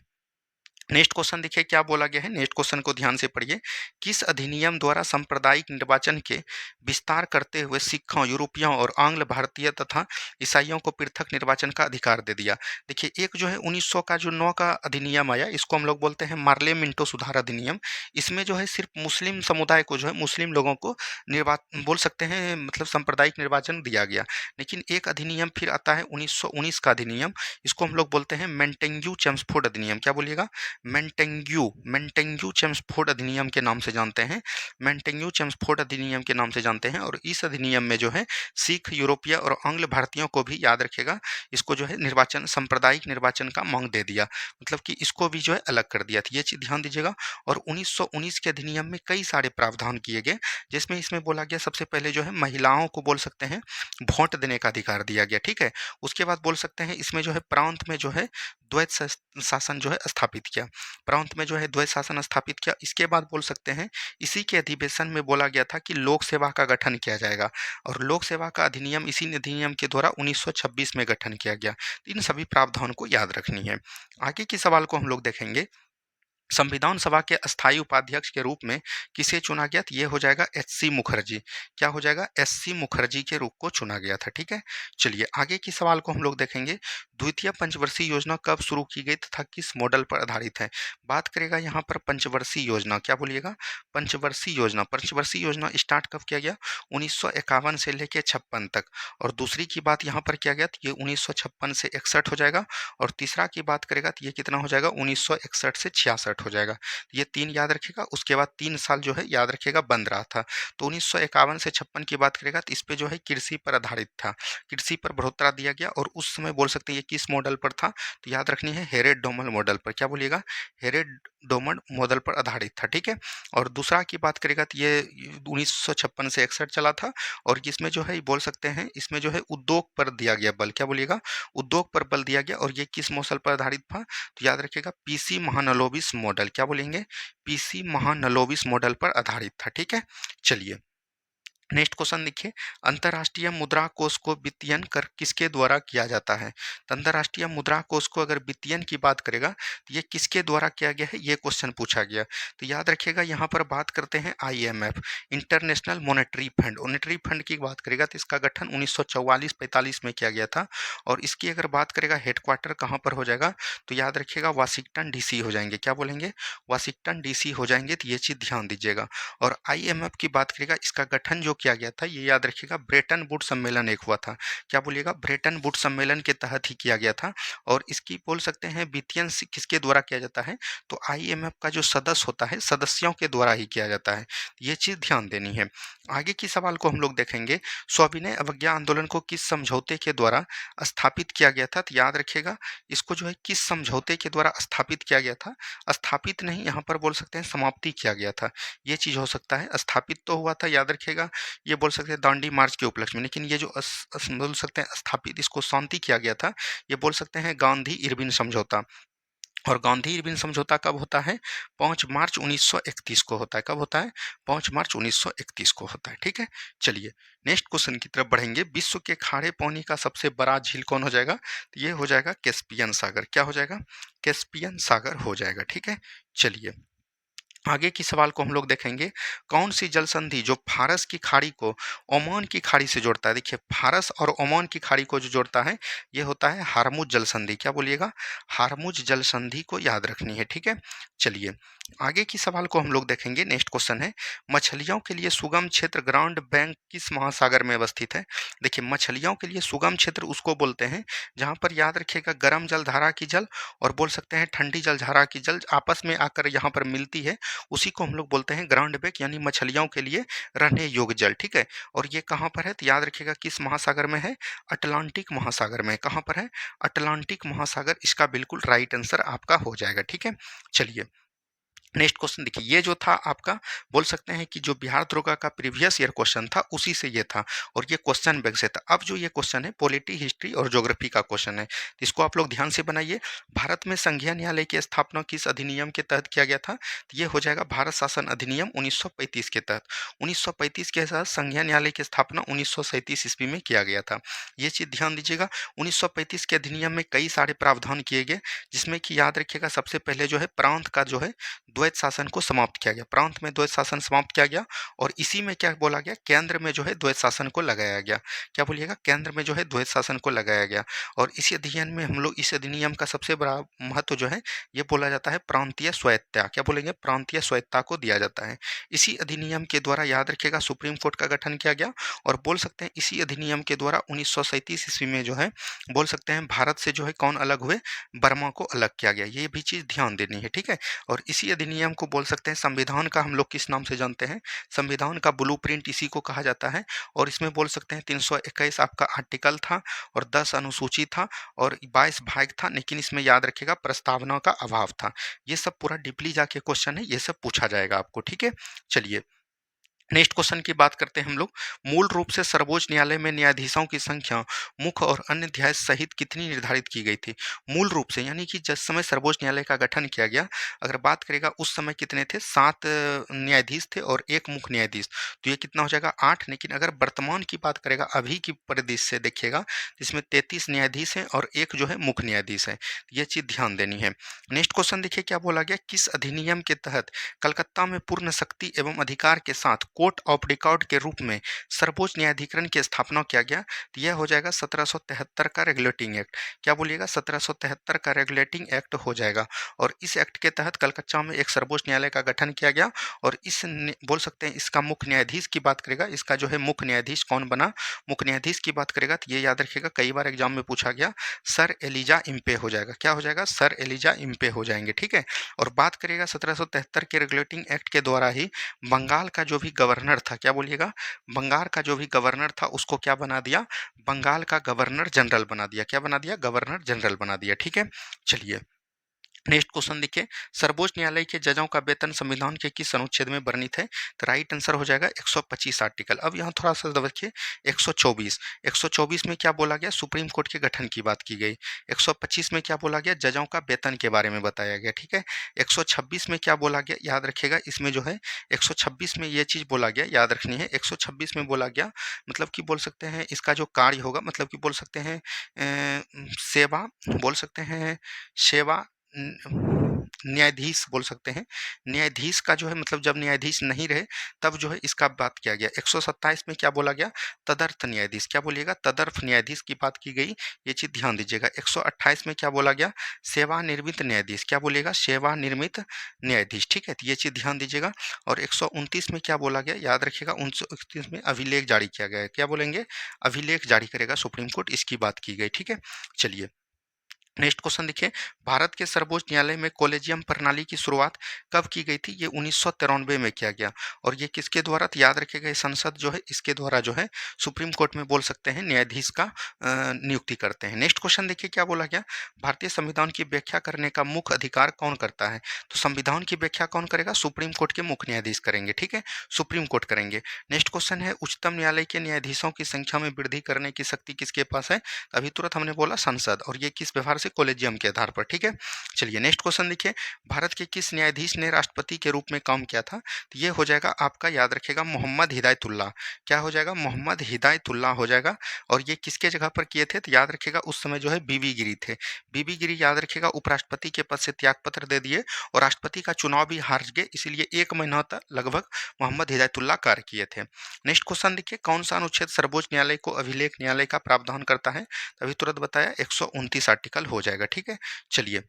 नेक्स्ट क्वेश्चन देखिए क्या बोला गया है। नेक्स्ट क्वेश्चन को ध्यान से पढ़िए, किस अधिनियम द्वारा सांप्रदायिक निर्वाचन के विस्तार करते हुए सिखों, यूरोपियों और आंग्ल भारतीय तथा ईसाइयों को पृथक निर्वाचन का अधिकार दे दिया? देखिए एक जो है 1900 का जो 9 का अधिनियम आया, इसको हम लोग बोलते हैं मार्ले मिंटो सुधार अधिनियम। इसमें जो है सिर्फ मुस्लिम समुदाय को जो है मुस्लिम लोगों को बोल सकते हैं मतलब सांप्रदायिक निर्वाचन दिया गया। लेकिन एक अधिनियम फिर आता है 1919 का अधिनियम, इसको हम लोग बोलते हैं मेंटेंग्यू चेम्सफोर्ड अधिनियम। क्या बोलिएगा? मेंटेंग्यू, मेंटेंग्यू चेम्सफोर्ड अधिनियम के नाम से जानते हैं। मेंटेंग्यू चेम्सफोर्ड अधिनियम के नाम से जानते हैं। और इस अधिनियम में जो है सिख, यूरोपीय और आंग्ल भारतीयों को भी याद रखेगा, इसको जो है निर्वाचन, सांप्रदायिक निर्वाचन का मांग दे दिया, मतलब कि इसको भी जो है अलग कर दिया था। ये चीज ध्यान दीजिएगा। और 1919 के अधिनियम में कई सारे प्रावधान किए गए, जिसमें इसमें बोला गया सबसे पहले जो है महिलाओं को बोल सकते हैं वोट देने का अधिकार दिया गया। ठीक है, उसके बाद बोल सकते हैं इसमें जो है प्रांत में जो है द्वैत शासन जो है स्थापित किया। प्रांत में जो है द्वैत शासन स्थापित किया। इसके बाद बोल सकते हैं इसी के अधिवेशन में बोला गया था कि लोक सेवा का गठन किया जाएगा। और लोक सेवा का अधिनियम इसी अधिनियम के द्वारा 1926 में गठन किया गया। तो इन सभी प्रावधान को याद रखनी है। आगे के सवाल को हम लोग देखेंगे, संविधान सभा के अस्थायी उपाध्यक्ष के रूप में किसे चुना गया? तो ये हो जाएगा एच.सी. मुखर्जी। क्या हो जाएगा? एच.सी. मुखर्जी के रूप को चुना गया था। ठीक है, चलिए आगे की सवाल को हम लोग देखेंगे, द्वितीय पंचवर्षीय योजना कब शुरू की गई तथा किस मॉडल पर आधारित है? बात करेगा यहाँ पर पंचवर्षीय योजना। क्या बोलिएगा? पंचवर्षीय योजना। पंचवर्षीय योजना स्टार्ट कब किया गया? 1951 से लेके 56 तक। और दूसरी की बात यहाँ पर किया गया तो ये 1956 से 61 हो जाएगा। और तीसरा की बात करेगा तो ये कितना हो जाएगा? 1961 से 66 हो जाएगा। ये 3 याद रखिएगा। उसके बाद 3 साल जो है याद रखिएगा बंद रहा था। तो 1951 से 56 की बात करेगा तो इस पे जो है कृषि पर आधारित था, कृषि पर बढ़ोतरा दिया गया। और उस समय बोल सकते हैं ये किस मॉडल पर था? तो याद रखनी है हेरेड डोमल मॉडल पर। क्या बोलिएगा? हेरेड डोमल मॉडल पर आधारित था। ठीक है, और दूसरा की बात करेगा तो ये 1956 से 61 चला था। और इसमें जो है बोल सकते हैं इसमें जो है उद्योग पर दिया गया बल। क्या बोलिएगा? उद्योग पर बल दिया गया। और ये किस मॉडल पर आधारित था? तो याद रखिएगा पीसी महानलोबिस मॉडल। क्या बोलेंगे? पीसी महानलोबिस मॉडल पर आधारित था। ठीक है, चलिए नेक्स्ट क्वेश्चन देखिए, अंतर्राष्ट्रीय मुद्रा कोष को वित्तीयन कर किसके द्वारा किया जाता है? तो अंतर्राष्ट्रीय मुद्रा कोष को अगर वित्तीयन की बात करेगा तो ये किसके द्वारा किया गया है, ये क्वेश्चन पूछा गया। तो याद रखिएगा यहाँ पर बात करते हैं आईएमएफ, इंटरनेशनल मॉनेटरी फंड की बात करेगा तो इसका गठन 1944-45 में किया गया था। और इसकी अगर बात करेगा हेडक्वार्टर कहाँ पर हो जाएगा, तो याद रखिएगा वाशिंगटन डीसी हो जाएंगे। क्या बोलेंगे? वाशिंगटन डीसी हो जाएंगे, तो ये चीज़ ध्यान दीजिएगा। और आईएमएफ की बात करेगा, इसका गठन जो किया गया था, ये याद रखिएगा ब्रेटन वुड्स सम्मेलन एक हुआ था। क्या बोलिएगा? ब्रेटन वुड्स सम्मेलन के तहत ही किया गया था। और इसकी बोल सकते हैं वित्तीयन किसके द्वारा किया जाता है, तो आईएमएफ का जो सदस्य होता है, सदस्यों के द्वारा ही किया जाता है। ये चीज़ ध्यान देनी है। आगे की सवाल को हम लोग देखेंगे, सविनय अवज्ञा आंदोलन को किस समझौते के द्वारा स्थापित किया गया था? तो याद रखिएगा इसको जो है किस समझौते के द्वारा स्थापित किया गया था, स्थापित नहीं, यहाँ पर बोल सकते हैं समाप्ति किया गया था। ये चीज़ हो सकता है। स्थापित तो हुआ था, याद रखिएगा, ये बोल सकते हैं दांडी मार्च के उपलक्ष्य में, लेकिन ये जो बोल सकते हैं स्थापित, इसको शांति किया गया था, ये बोल सकते हैं गांधी इरविन समझौता। और गांधी इरविन समझौता कब होता है? 5 मार्च 1931 को होता है। कब होता है? 5 मार्च 1931 को होता है। ठीक है, चलिए नेक्स्ट क्वेश्चन की तरफ बढ़ेंगे। विश्व के खारे पानी का सबसे बड़ा झील कौन हो जाएगा? तो ये हो जाएगा कैस्पियन सागर। क्या हो जाएगा? कैस्पियन सागर हो जाएगा। ठीक है, चलिए आगे की सवाल को हम लोग देखेंगे, कौन सी जल संधि जो फारस की खाड़ी को ओमान की खाड़ी से जोड़ता है? देखिए फारस और ओमान की खाड़ी को जो जोड़ता है, ये होता है हारमुज जल संधि। क्या बोलिएगा? हारमुज जल संधि को याद रखनी है। ठीक है, चलिए आगे की सवाल को हम लोग देखेंगे। नेक्स्ट क्वेश्चन है, मछलियों के लिए सुगम क्षेत्र ग्राउंड बैंक किस महासागर में अवस्थित है? देखिए मछलियों के लिए सुगम क्षेत्र उसको बोलते हैं जहाँ पर, याद रखिएगा, गर्म जल धारा की जल और बोल सकते हैं ठंडी जल धारा की जल आपस में आकर यहाँ पर मिलती है, उसी को हम लोग बोलते हैं ग्राउंड बेक, यानी मछलियों के लिए रहने योग्य जल। ठीक है, और ये कहाँ पर है, तो याद रखिएगा किस महासागर में है? अटलांटिक महासागर में। कहाँ पर है? अटलांटिक महासागर इसका बिल्कुल राइट आंसर आपका हो जाएगा। ठीक है, चलिए नेक्स्ट क्वेश्चन देखिए, ये जो था आपका, बोल सकते हैं कि जो बिहार दरोगा का प्रीवियस ईयर क्वेश्चन था उसी से ये था, और ये क्वेश्चन बैंक से था। अब जो ये क्वेश्चन है पॉलिटी, हिस्ट्री और ज्योग्राफी का क्वेश्चन है, तो इसको आप लोग ध्यान से बनाइए। भारत में संघीय न्यायालय की स्थापना किस अधिनियम के तहत किया गया था? तो ये हो जाएगा भारत शासन अधिनियम 1935 के तहत। 1935 के तहत संघीय न्यायालय की स्थापना 1937 ईस्वी में किया गया था। ये चीज़ ध्यान दीजिएगा। 1935 के अधिनियम में कई सारे प्रावधान किए गए, जिसमें कि याद रखिएगा सबसे पहले जो है प्रांत का जो है द्वैत शासन को समाप्त किया गया। प्रांत में द्वैत शासन समाप्त किया गया, और इसी में क्या बोला गया, केंद्र में जो है द्वैत शासन को लगाया गया। क्या बोलिएगा? केंद्र में जो है द्वैत शासन को लगाया गया। और इसी अधिनियम में हम लोग, इस अधिनियम का सबसे बड़ा महत्व जो है, ये बोला जाता है प्रांतीय स्वायत्तता। क्या बोलेंगे? प्रांतीय स्वायत्तता को दिया जाता है। इसी अधिनियम के द्वारा, याद रखिएगा, सुप्रीम कोर्ट का गठन किया गया। और बोल सकते हैं इसी अधिनियम के द्वारा 1937 ईस्वी में जो है, बोल सकते हैं भारत से जो है कौन अलग हुए? बर्मा को अलग किया गया। ये भी चीज़ ध्यान देनी है। ठीक है, और इसी अधिनियम को बोल सकते हैं संविधान का हम लोग किस नाम से जानते हैं? संविधान का ब्लूप्रिंट इसी को कहा जाता है। और इसमें बोल सकते हैं 321 आपका आर्टिकल था, और 10 अनुसूची था, और 22 भाग था, लेकिन इसमें याद रखिएगा प्रस्तावना का अभाव था। ये सब पूरा डीपली जाके क्वेश्चन है, ये सब पूछा जाएगा आपको। ठीक है, चलिए नेक्स्ट क्वेश्चन की बात करते हैं हम लोग। मूल रूप से सर्वोच्च न्यायालय में न्यायाधीशों की संख्या मुख्य और अन्य न्यायाधीश सहित कितनी निर्धारित की गई थी? मूल रूप से यानी कि जिस समय सर्वोच्च न्यायालय का गठन किया गया, अगर बात करेगा उस समय कितने थे? 7 न्यायाधीश थे और 1 मुख्य न्यायाधीश। तो ये कितना हो जाएगा? 8। लेकिन अगर वर्तमान की बात करेगा, अभी की परिदृश्य से देखिएगा, इसमें 33 न्यायाधीश हैं और 1 जो है मुख्य न्यायाधीश है। ये चीज़ ध्यान देनी है। नेक्स्ट क्वेश्चन देखिए क्या बोला गया, किस अधिनियम के तहत कलकत्ता में पूर्ण शक्ति एवं अधिकार के साथ कोर्ट ऑफ रिकॉर्ड के रूप में सर्वोच्च न्यायाधिकरण की स्थापना किया गया? तो यह हो जाएगा 1773 का रेगुलेटिंग एक्ट। क्या बोलिएगा? 1773 का रेगुलेटिंग एक्ट हो जाएगा। और इस एक्ट के तहत कलकत्ता में एक सर्वोच्च न्यायालय का गठन किया गया। और बोल सकते हैं इसका मुख्य न्यायाधीश की बात करेगा, इसका जो है मुख्य न्यायाधीश कौन बना? मुख्य न्यायाधीश की बात करेगा तो ये याद रखिएगा, कई बार एग्जाम में पूछा गया, सर एलिजा इम्पे हो जाएगा। क्या हो जाएगा? सर एलिजा इम्पे हो जाएंगे। ठीक है, और बात करेगा 1773 के रेगुलेटिंग एक्ट के द्वारा ही बंगाल का जो भी गवर्नर था, क्या बोलिएगा? बंगाल का जो भी गवर्नर था उसको क्या बना दिया? बंगाल का गवर्नर जनरल बना दिया। क्या बना दिया? गवर्नर जनरल बना दिया। ठीक है, चलिए नेक्स्ट क्वेश्चन देखिए, सर्वोच्च न्यायालय के जजों का वेतन संविधान के किस अनुच्छेद में वर्णित है? तो राइट आंसर हो जाएगा 125 आर्टिकल। अब यहाँ थोड़ा सा देखिए, 124 124 में क्या बोला गया? सुप्रीम कोर्ट के गठन की बात की गई। 125 में क्या बोला गया? जजों का वेतन के बारे में बताया गया, ठीक है। 126 में क्या बोला गया? याद रखिएगा, इसमें जो है 126 में ये चीज़ बोला गया, याद रखनी है। 126 में बोला गया, मतलब कि बोल सकते हैं इसका जो कार्य होगा, मतलब कि बोल सकते हैं सेवा, बोल सकते हैं सेवा, न्यायाधीश बोल सकते हैं। न्यायाधीश का जो है, मतलब जब न्यायाधीश नहीं रहे तब जो है इसका बात किया गया। 127 में क्या बोला गया? तदर्थ न्यायाधीश। क्या बोलिएगा? तदर्थ न्यायाधीश की बात की गई, ये चीज़ ध्यान दीजिएगा। 128 में क्या बोला गया? सेवानिवृत्त न्यायाधीश। क्या बोलिएगा? सेवानिवृत्त न्यायाधीश, ठीक है, तो ये चीज़ ध्यान दीजिएगा। और 129 में क्या बोला गया? याद रखिएगा, 129 में अभिलेख जारी किया गया है। क्या बोलेंगे? अभिलेख जारी करेगा सुप्रीम कोर्ट, इसकी बात की गई, ठीक है। चलिए नेक्स्ट क्वेश्चन देखिए, भारत के सर्वोच्च न्यायालय में कॉलेजियम प्रणाली की शुरुआत कब की गई थी? ये 1993 में किया गया। और ये किसके द्वारा? तो याद रखिएगा, संसद जो है इसके द्वारा जो है सुप्रीम कोर्ट में बोल सकते हैं न्यायाधीश का नियुक्ति करते हैं। नेक्स्ट क्वेश्चन देखिए, क्या बोला गया? भारतीय संविधान की व्याख्या करने का मुख्य अधिकार कौन करता है? तो संविधान की व्याख्या कौन करेगा? सुप्रीम कोर्ट के मुख्य न्यायाधीश करेंगे, ठीक है, सुप्रीम कोर्ट करेंगे। नेक्स्ट क्वेश्चन है, उच्चतम न्यायालय के न्यायाधीशों की संख्या में वृद्धि करने की शक्ति किसके पास है? अभी तुरंत हमने बोला संसद, और ये किस व्यवहार से? कॉलेजियम के आधार पर, ठीक है। चलिए नेक्स्ट क्वेश्चन देखिए, भारत के किस न्यायाधीश ने राष्ट्रपति के रूप में काम किया था? तो ये हो जाएगा आपका, याद रखिएगा, मोहम्मद हिदायतुल्लाह। क्या हो जाएगा? मोहम्मद हिदायतुल्लाह हो जाएगा। और ये किसके जगह पर किए थे? तो याद रखिएगा, उस समय जो है बीबी गिरी थे। बीबी गिरी, याद रखिएगा, उपराष्ट्रपति के पद से त्यागपत्र दे दिए और राष्ट्रपति का चुनाव भी हार गए, इसीलिए 1 महीना तक लगभग मोहम्मद हिदायतुल्लाह कार्य किए थे। नेक्स्ट क्वेश्चन देखिए, कौन सा अनुच्छेद सर्वोच्च न्यायालय को अभिलेख न्यायालय का प्रावधान करता है? अभी तुरंत बताया, 129 आर्टिकल हो जाएगा, ठीक है। चलिए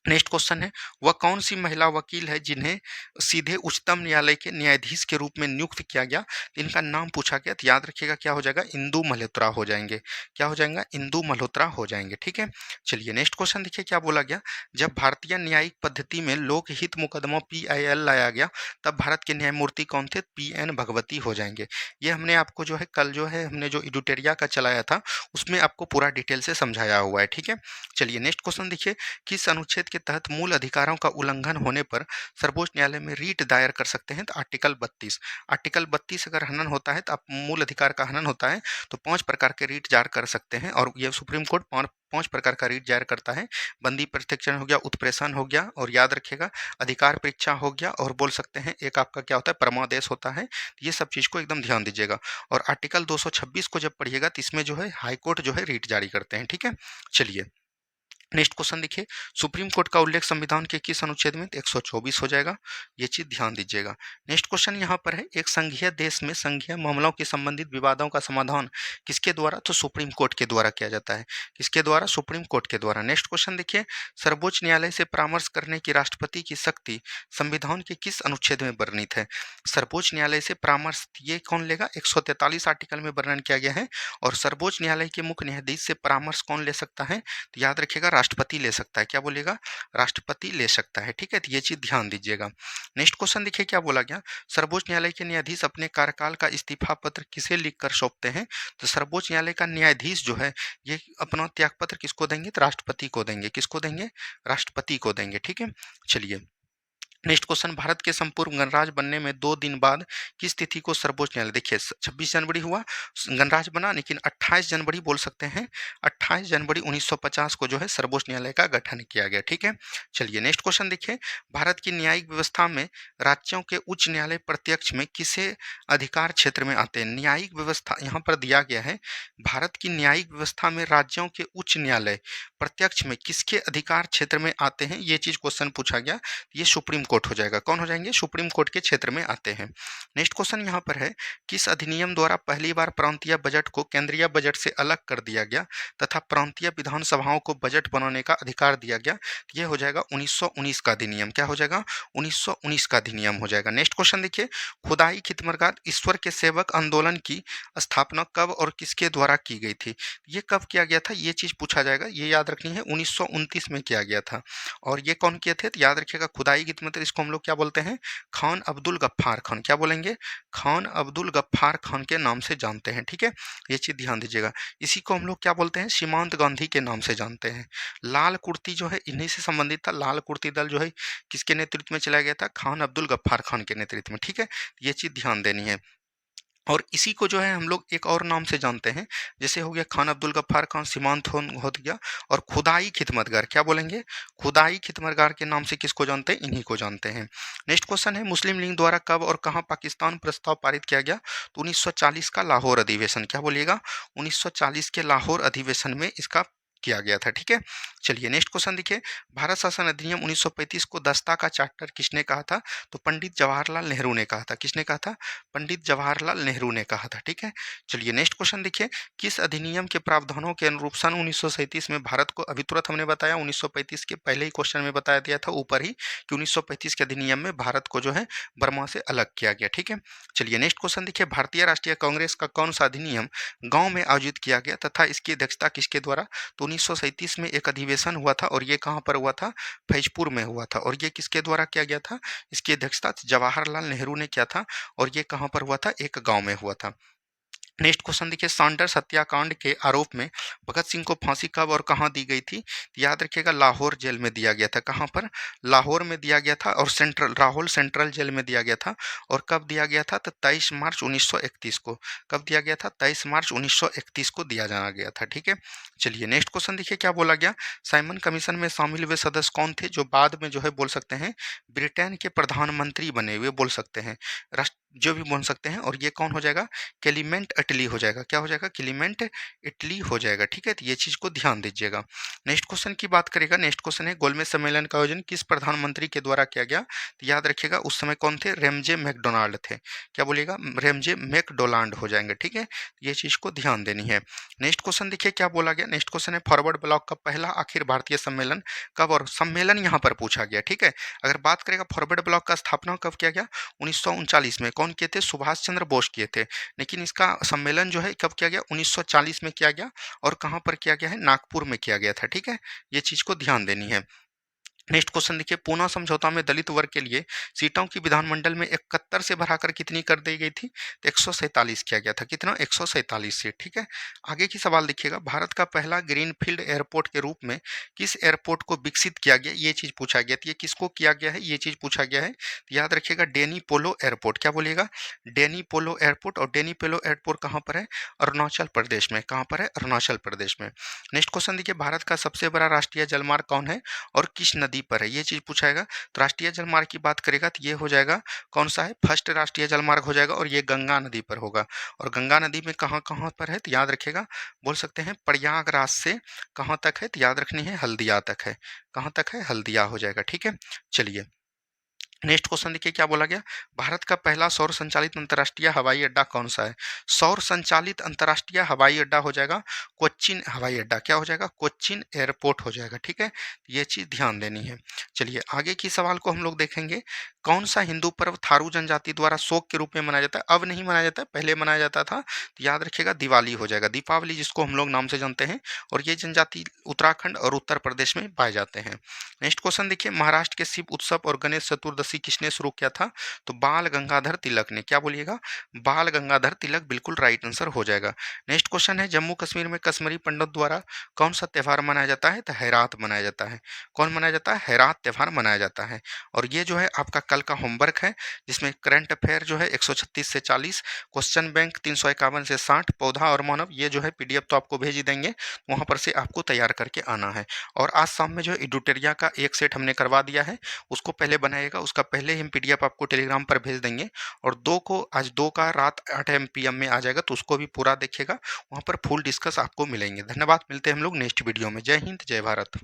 नेक्स्ट क्वेश्चन है, वह कौन सी महिला वकील है जिन्हें सीधे उच्चतम न्यायालय के न्यायाधीश के रूप में नियुक्त किया गया? तो इनका नाम पूछा गया, तो याद रखिएगा क्या हो जाएगा? इंदु मल्होत्रा हो जाएंगे। क्या हो जाएगा? इंदु मल्होत्रा हो जाएंगे, ठीक है। चलिए नेक्स्ट क्वेश्चन देखिए, क्या बोला गया? जब भारतीय न्यायिक पद्धति में लोकहित मुकदमा PIL लाया गया, तब भारत के न्यायमूर्ति कौन थे? PN भगवती हो जाएंगे। ये हमने आपको जो है कल जो है हमने जो एडुटेरिया का चलाया था उसमें आपको पूरा डिटेल से समझाया हुआ है, ठीक है। चलिए नेक्स्ट क्वेश्चन देखिए, किस अनुच्छेद के तहत मूल अधिकारों का उल्लंघन होने पर सर्वोच्च न्यायालय में रीट दायर कर सकते हैं? तो आर्टिकल 32। आर्टिकल 32 अगर हनन होता है, तो आप मूल अधिकार का हनन होता है तो 5 प्रकार के रीट जारी कर सकते हैं, और ये सुप्रीम कोर्ट 5 प्रकार का रीट जारी करता है। बंदी प्रत्यक्षण हो गया, उत्प्रेषण हो गया, और याद रखिएगा अधिकार परीक्षा हो गया, और बोल सकते हैं एक आपका क्या होता है? परमादेश होता है। ये सब चीज़ को एकदम ध्यान दीजिएगा। और आर्टिकल 226 को जब पढ़िएगा तो इसमें जो है हाईकोर्ट जो है रीट जारी करते हैं, ठीक है। चलिए नेक्स्ट क्वेश्चन देखिए, सुप्रीम कोर्ट का उल्लेख संविधान के किस अनुच्छेद में? 124 हो जाएगा, ये चीज ध्यान दीजिएगा। नेक्स्ट क्वेश्चन यहाँ पर है, एक संघीय देश में संघीय मामलों के संबंधित विवादों का समाधान किसके द्वारा? तो सुप्रीम कोर्ट के द्वारा किया जाता है। किसके द्वारा? सुप्रीम कोर्ट के द्वारा। नेक्स्ट क्वेश्चन देखिए, सर्वोच्च न्यायालय से परामर्श करने की राष्ट्रपति की शक्ति संविधान के किस अनुच्छेद में वर्णित है? सर्वोच्च न्यायालय से परामर्श ये कौन लेगा? 143 आर्टिकल में वर्णन किया गया है। और सर्वोच्च न्यायालय के मुख्य न्यायाधीश से परामर्श कौन ले सकता है? तो याद रखिएगा, राष्ट्रपति ले सकता है। क्या बोलेगा? राष्ट्रपति ले सकता है, ठीक है, तो ये चीज ध्यान दीजिएगा। नेक्स्ट क्वेश्चन देखिए, क्या बोला गया? सर्वोच्च न्यायालय के न्यायाधीश अपने कार्यकाल का इस्तीफा पत्र किसे लिखकर सौंपते हैं? तो सर्वोच्च न्यायालय का न्यायाधीश जो है ये अपना त्याग पत्र किसको देंगे? तो राष्ट्रपति को देंगे। किसको देंगे? राष्ट्रपति को देंगे, ठीक है। चलिए नेक्स्ट क्वेश्चन, भारत के संपूर्ण गणराज्य बनने में 2 दिन बाद किस तिथि को सर्वोच्च न्यायालय, देखिए 26 जनवरी हुआ गणराज्य बना, लेकिन 28 जनवरी बोल सकते हैं, 28 जनवरी 1950 को जो है सर्वोच्च न्यायालय का गठन किया गया, ठीक है। चलिए नेक्स्ट क्वेश्चन देखिए, भारत की न्यायिक व्यवस्था में राज्यों के उच्च न्यायालय प्रत्यक्ष में किसे अधिकार क्षेत्र में आते हैं? न्यायिक व्यवस्था यहाँ पर दिया गया है, भारत की न्यायिक व्यवस्था में राज्यों के उच्च न्यायालय प्रत्यक्ष में किसके अधिकार क्षेत्र में आते हैं? ये चीज क्वेश्चन पूछा गया, ये सुप्रीम कोर्ट हो जाएगा। कौन हो जाएंगे? सुप्रीम कोर्ट के क्षेत्र में आते हैं। नेक्स्ट क्वेश्चन यहाँ पर है, किस अधिनियम द्वारा पहली बार प्रांतीय बजट को केंद्रीय बजट से अलग कर दिया गया तथा प्रांतीय विधानसभाओं को बजट बनाने का अधिकार दिया गया? ये हो जाएगा 1919 का अधिनियम। क्या हो जाएगा? 1919 का अधिनियम हो जाएगा। नेक्स्ट क्वेश्चन देखिए, खुदाई खिदमतगार ईश्वर के सेवक आंदोलन की स्थापना कब और किसके द्वारा की गई थी? ये कब किया गया था? ये चीज पूछा जाएगा, ये याद रखनी है, 1929 में किया गया था। और ये कौन किए थे? तो याद रखिएगा, खुदाई खिदमत इसको हम लोग क्या बोलते हैं, खान अब्दुल गफ्फार खान, क्या बोलेंगे, खान अब्दुल गफ्फार खान के नाम से जानते हैं। ठीक है, ये चीज़ ध्यान दीजिएगा। इसी को हम लोग क्या बोलते हैं, सीमांत गांधी के नाम से जानते हैं। लाल कुर्ती जो है इन्हीं से संबंधित था। लाल कुर्ती दल जो है किसके नेतृत्व में चलाया गया था, खान अब्दुल गफ्फार खान के नेतृत्व में। ठीक है, ये चीज़ ध्यान देनी है। और इसी को जो है हम लोग एक और नाम से जानते हैं, जैसे हो गया खान अब्दुल गफ्फार खान, सीमांत हो गया, और खुदाई खिदमतगार, क्या बोलेंगे, खुदाई खिदमतगार के नाम से किसको जानते हैं, इन्हीं को जानते हैं। नेक्स्ट क्वेश्चन है, मुस्लिम लीग द्वारा कब और कहां पाकिस्तान प्रस्ताव पारित किया गया, तो 1940 का लाहौर अधिवेशन, क्या बोलिएगा, 1940 के लाहौर अधिवेशन में इसका किया गया था। ठीक है, चलिए नेक्स्ट क्वेश्चन देखिए, भारत शासन अधिनियम 1935 को दस्ता का चार्टर किसने कहा था, तो पंडित जवाहरलाल नेहरू ने कहा था। किसने कहा था, पंडित जवाहरलाल नेहरू ने कहा था। ठीक है, चलिए नेक्स्ट क्वेश्चन देखिए, किस अधिनियम के प्रावधानों के अनुरूप सन 1937 में भारत को, अभी तुरंत हमने बताया 1935 के पहले ही क्वेश्चन में बताया दिया था ऊपर ही कि 1935 के अधिनियम में भारत को जो है बर्मा से अलग किया गया। ठीक है, चलिए नेक्स्ट क्वेश्चन देखिए, भारतीय राष्ट्रीय कांग्रेस का कौन सा अधिनियम गांव में आयोजित किया गया तथा इसकी अध्यक्षता किसके द्वारा, तो 1937 में एक अधिवेशन हुआ था और ये कहाँ पर हुआ था, फैजपुर में हुआ था, और ये किसके द्वारा किया गया था, इसकी अध्यक्षता जवाहरलाल नेहरू ने किया था, और ये कहाँ पर हुआ था, एक गांव में हुआ था। नेक्स्ट क्वेश्चन देखिए, सॉन्डर्स हत्याकांड के आरोप में भगत सिंह को फांसी कब और कहां दी गई थी, तो याद रखिएगा लाहौर जेल में दिया गया था। कहां पर, लाहौर में दिया गया था, और सेंट्रल जेल में दिया गया था। और कब दिया गया था, तो 23 मार्च 1931 को। कब दिया गया था, 23 मार्च 1931 को दिया जाना गया था। ठीक है, चलिए नेक्स्ट क्वेश्चन देखिए क्या बोला गया, साइमन कमीशन में शामिल हुए सदस्य कौन थे, जो बाद में जो है बोल सकते हैं ब्रिटेन के प्रधानमंत्री बने हुए, बोल सकते हैं राष्ट्र जो भी बोल सकते हैं, और ये कौन हो जाएगा, क्लीमेंट इटली हो जाएगा। क्या हो जाएगा, क्लीमेंट इटली हो जाएगा। ठीक है, तो ये चीज को ध्यान दीजिएगा। नेक्स्ट क्वेश्चन की बात करेगा, नेक्स्ट क्वेश्चन है, गोलमेज सम्मेलन का आयोजन किस प्रधानमंत्री के द्वारा किया गया, तो याद रखिएगा उस समय कौन थे, रेमजे मैकडोनाल्ड थे। क्या बोलिएगा, रेमजे मैकडोनाल्ड हो जाएंगे। ठीक है, ये चीज को ध्यान देनी है। नेक्स्ट क्वेश्चन देखिए क्या बोला गया, नेक्स्ट क्वेश्चन है, फॉरवर्ड ब्लॉक का पहला आखिर भारतीय सम्मेलन कब, और सम्मेलन यहाँ पर पूछा गया। ठीक है, अगर बात करेगा फॉरवर्ड ब्लॉक का स्थापना कब किया गया, 1939 में। कौन किए थे, सुभाष चंद्र बोस किए थे। लेकिन इसका सम्मेलन जो है कब किया गया, 1940 में किया गया, और कहाँ पर किया गया है, नागपुर में किया गया था। ठीक है, ये चीज को ध्यान देनी है। नेक्स्ट क्वेश्चन देखिए, पूना समझौता में दलित वर्ग के लिए सीटों की विधानमंडल में 71 से बढ़ाकर कितनी कर दी गई थी, तो 147 किया गया था। कितना, 147 सीट। ठीक है, आगे की सवाल देखिएगा, भारत का पहला ग्रीनफील्ड एयरपोर्ट के रूप में किस एयरपोर्ट को विकसित किया गया, ये चीज पूछा गया। तो ये किसको किया गया है, ये चीज पूछा गया है, तो याद रखिएगा डेनी पोलो एयरपोर्ट। क्या बोलिएगा, डेनी पोलो एयरपोर्ट। और डेनी पोलो एयरपोर्ट कहाँ पर है, अरुणाचल प्रदेश में। कहाँ पर है, अरुणाचल प्रदेश में। नेक्स्ट क्वेश्चन देखिए, भारत का सबसे बड़ा राष्ट्रीय जलमार्ग कौन है और किस नदी पर है, ये चीज पूछाएगा। तो राष्ट्रीय जलमार्ग की बात करेगा तो ये हो जाएगा कौन सा है, फर्स्ट राष्ट्रीय जलमार्ग हो जाएगा, और ये गंगा नदी पर होगा। और गंगा नदी में कहाँ कहाँ पर है, तो याद रखिएगा बोल सकते हैं प्रयागराज से कहाँ तक है, तो याद रखनी है हल्दिया तक है। कहाँ तक है, हल्दिया हो जाएगा। ठीक है, चलिए नेक्स्ट क्वेश्चन देखिए क्या बोला गया, भारत का पहला सौर संचालित अंतर्राष्ट्रीय हवाई अड्डा कौन सा है। सौर संचालित अंतर्राष्ट्रीय हवाई अड्डा हो जाएगा कोच्चिन हवाई अड्डा। क्या हो जाएगा, कोच्चिन एयरपोर्ट हो जाएगा। ठीक है, ये चीज ध्यान देनी है। चलिए आगे की सवाल को हम लोग देखेंगे, कौन सा हिंदू पर्व थारू जनजाति द्वारा शोक के रूप में मनाया जाता है, अब नहीं मनाया जाता है, पहले मनाया जाता था, तो याद रखिएगा दिवाली हो जाएगा, दीपावली जिसको हम लोग नाम से जानते हैं। और ये जनजाति उत्तराखंड और उत्तर प्रदेश में पाए जाते हैं। नेक्स्ट क्वेश्चन देखिए, महाराष्ट्र के शिव उत्सव और गणेश चतुर्दशी किसने शुरू किया था, तो बाल गंगाधर तिलक ने। क्या बोलिएगा, बाल गंगाधर तिलक, बिल्कुल राइट आंसर हो जाएगा। नेक्स्ट क्वेश्चन है, जम्मू कश्मीर में कश्मीरी पंडित द्वारा कौन सा त्यौहार मनाया जाता है, तो हैरात मनाया जाता है। कौन मनाया जाता है, हैरात त्यौहार मनाया जाता है। और ये जो है आपका कल का होमवर्क है, जिसमें करंट अफेयर जो है 136 से 40, क्वेश्चन बैंक 351 से 60, पौधा और मानव, ये जो है पीडीएफ तो आपको भेज ही देंगे, वहां पर से आपको तैयार करके आना है। और आज शाम में जो एडुटेरिया का एक सेट हमने करवा दिया है, उसको पहले बनाएगा, उसका पहले ही हम पीडीएफ आपको टेलीग्राम पर भेज देंगे। और दो को, आज दो का रात 8 PM में आ जाएगा, तो उसको भी पूरा देखिएगा, वहाँ पर फुल डिस्कस आपको मिलेंगे। धन्यवाद, मिलते हैं हम लोग नेक्स्ट वीडियो में। जय हिंद, जय भारत।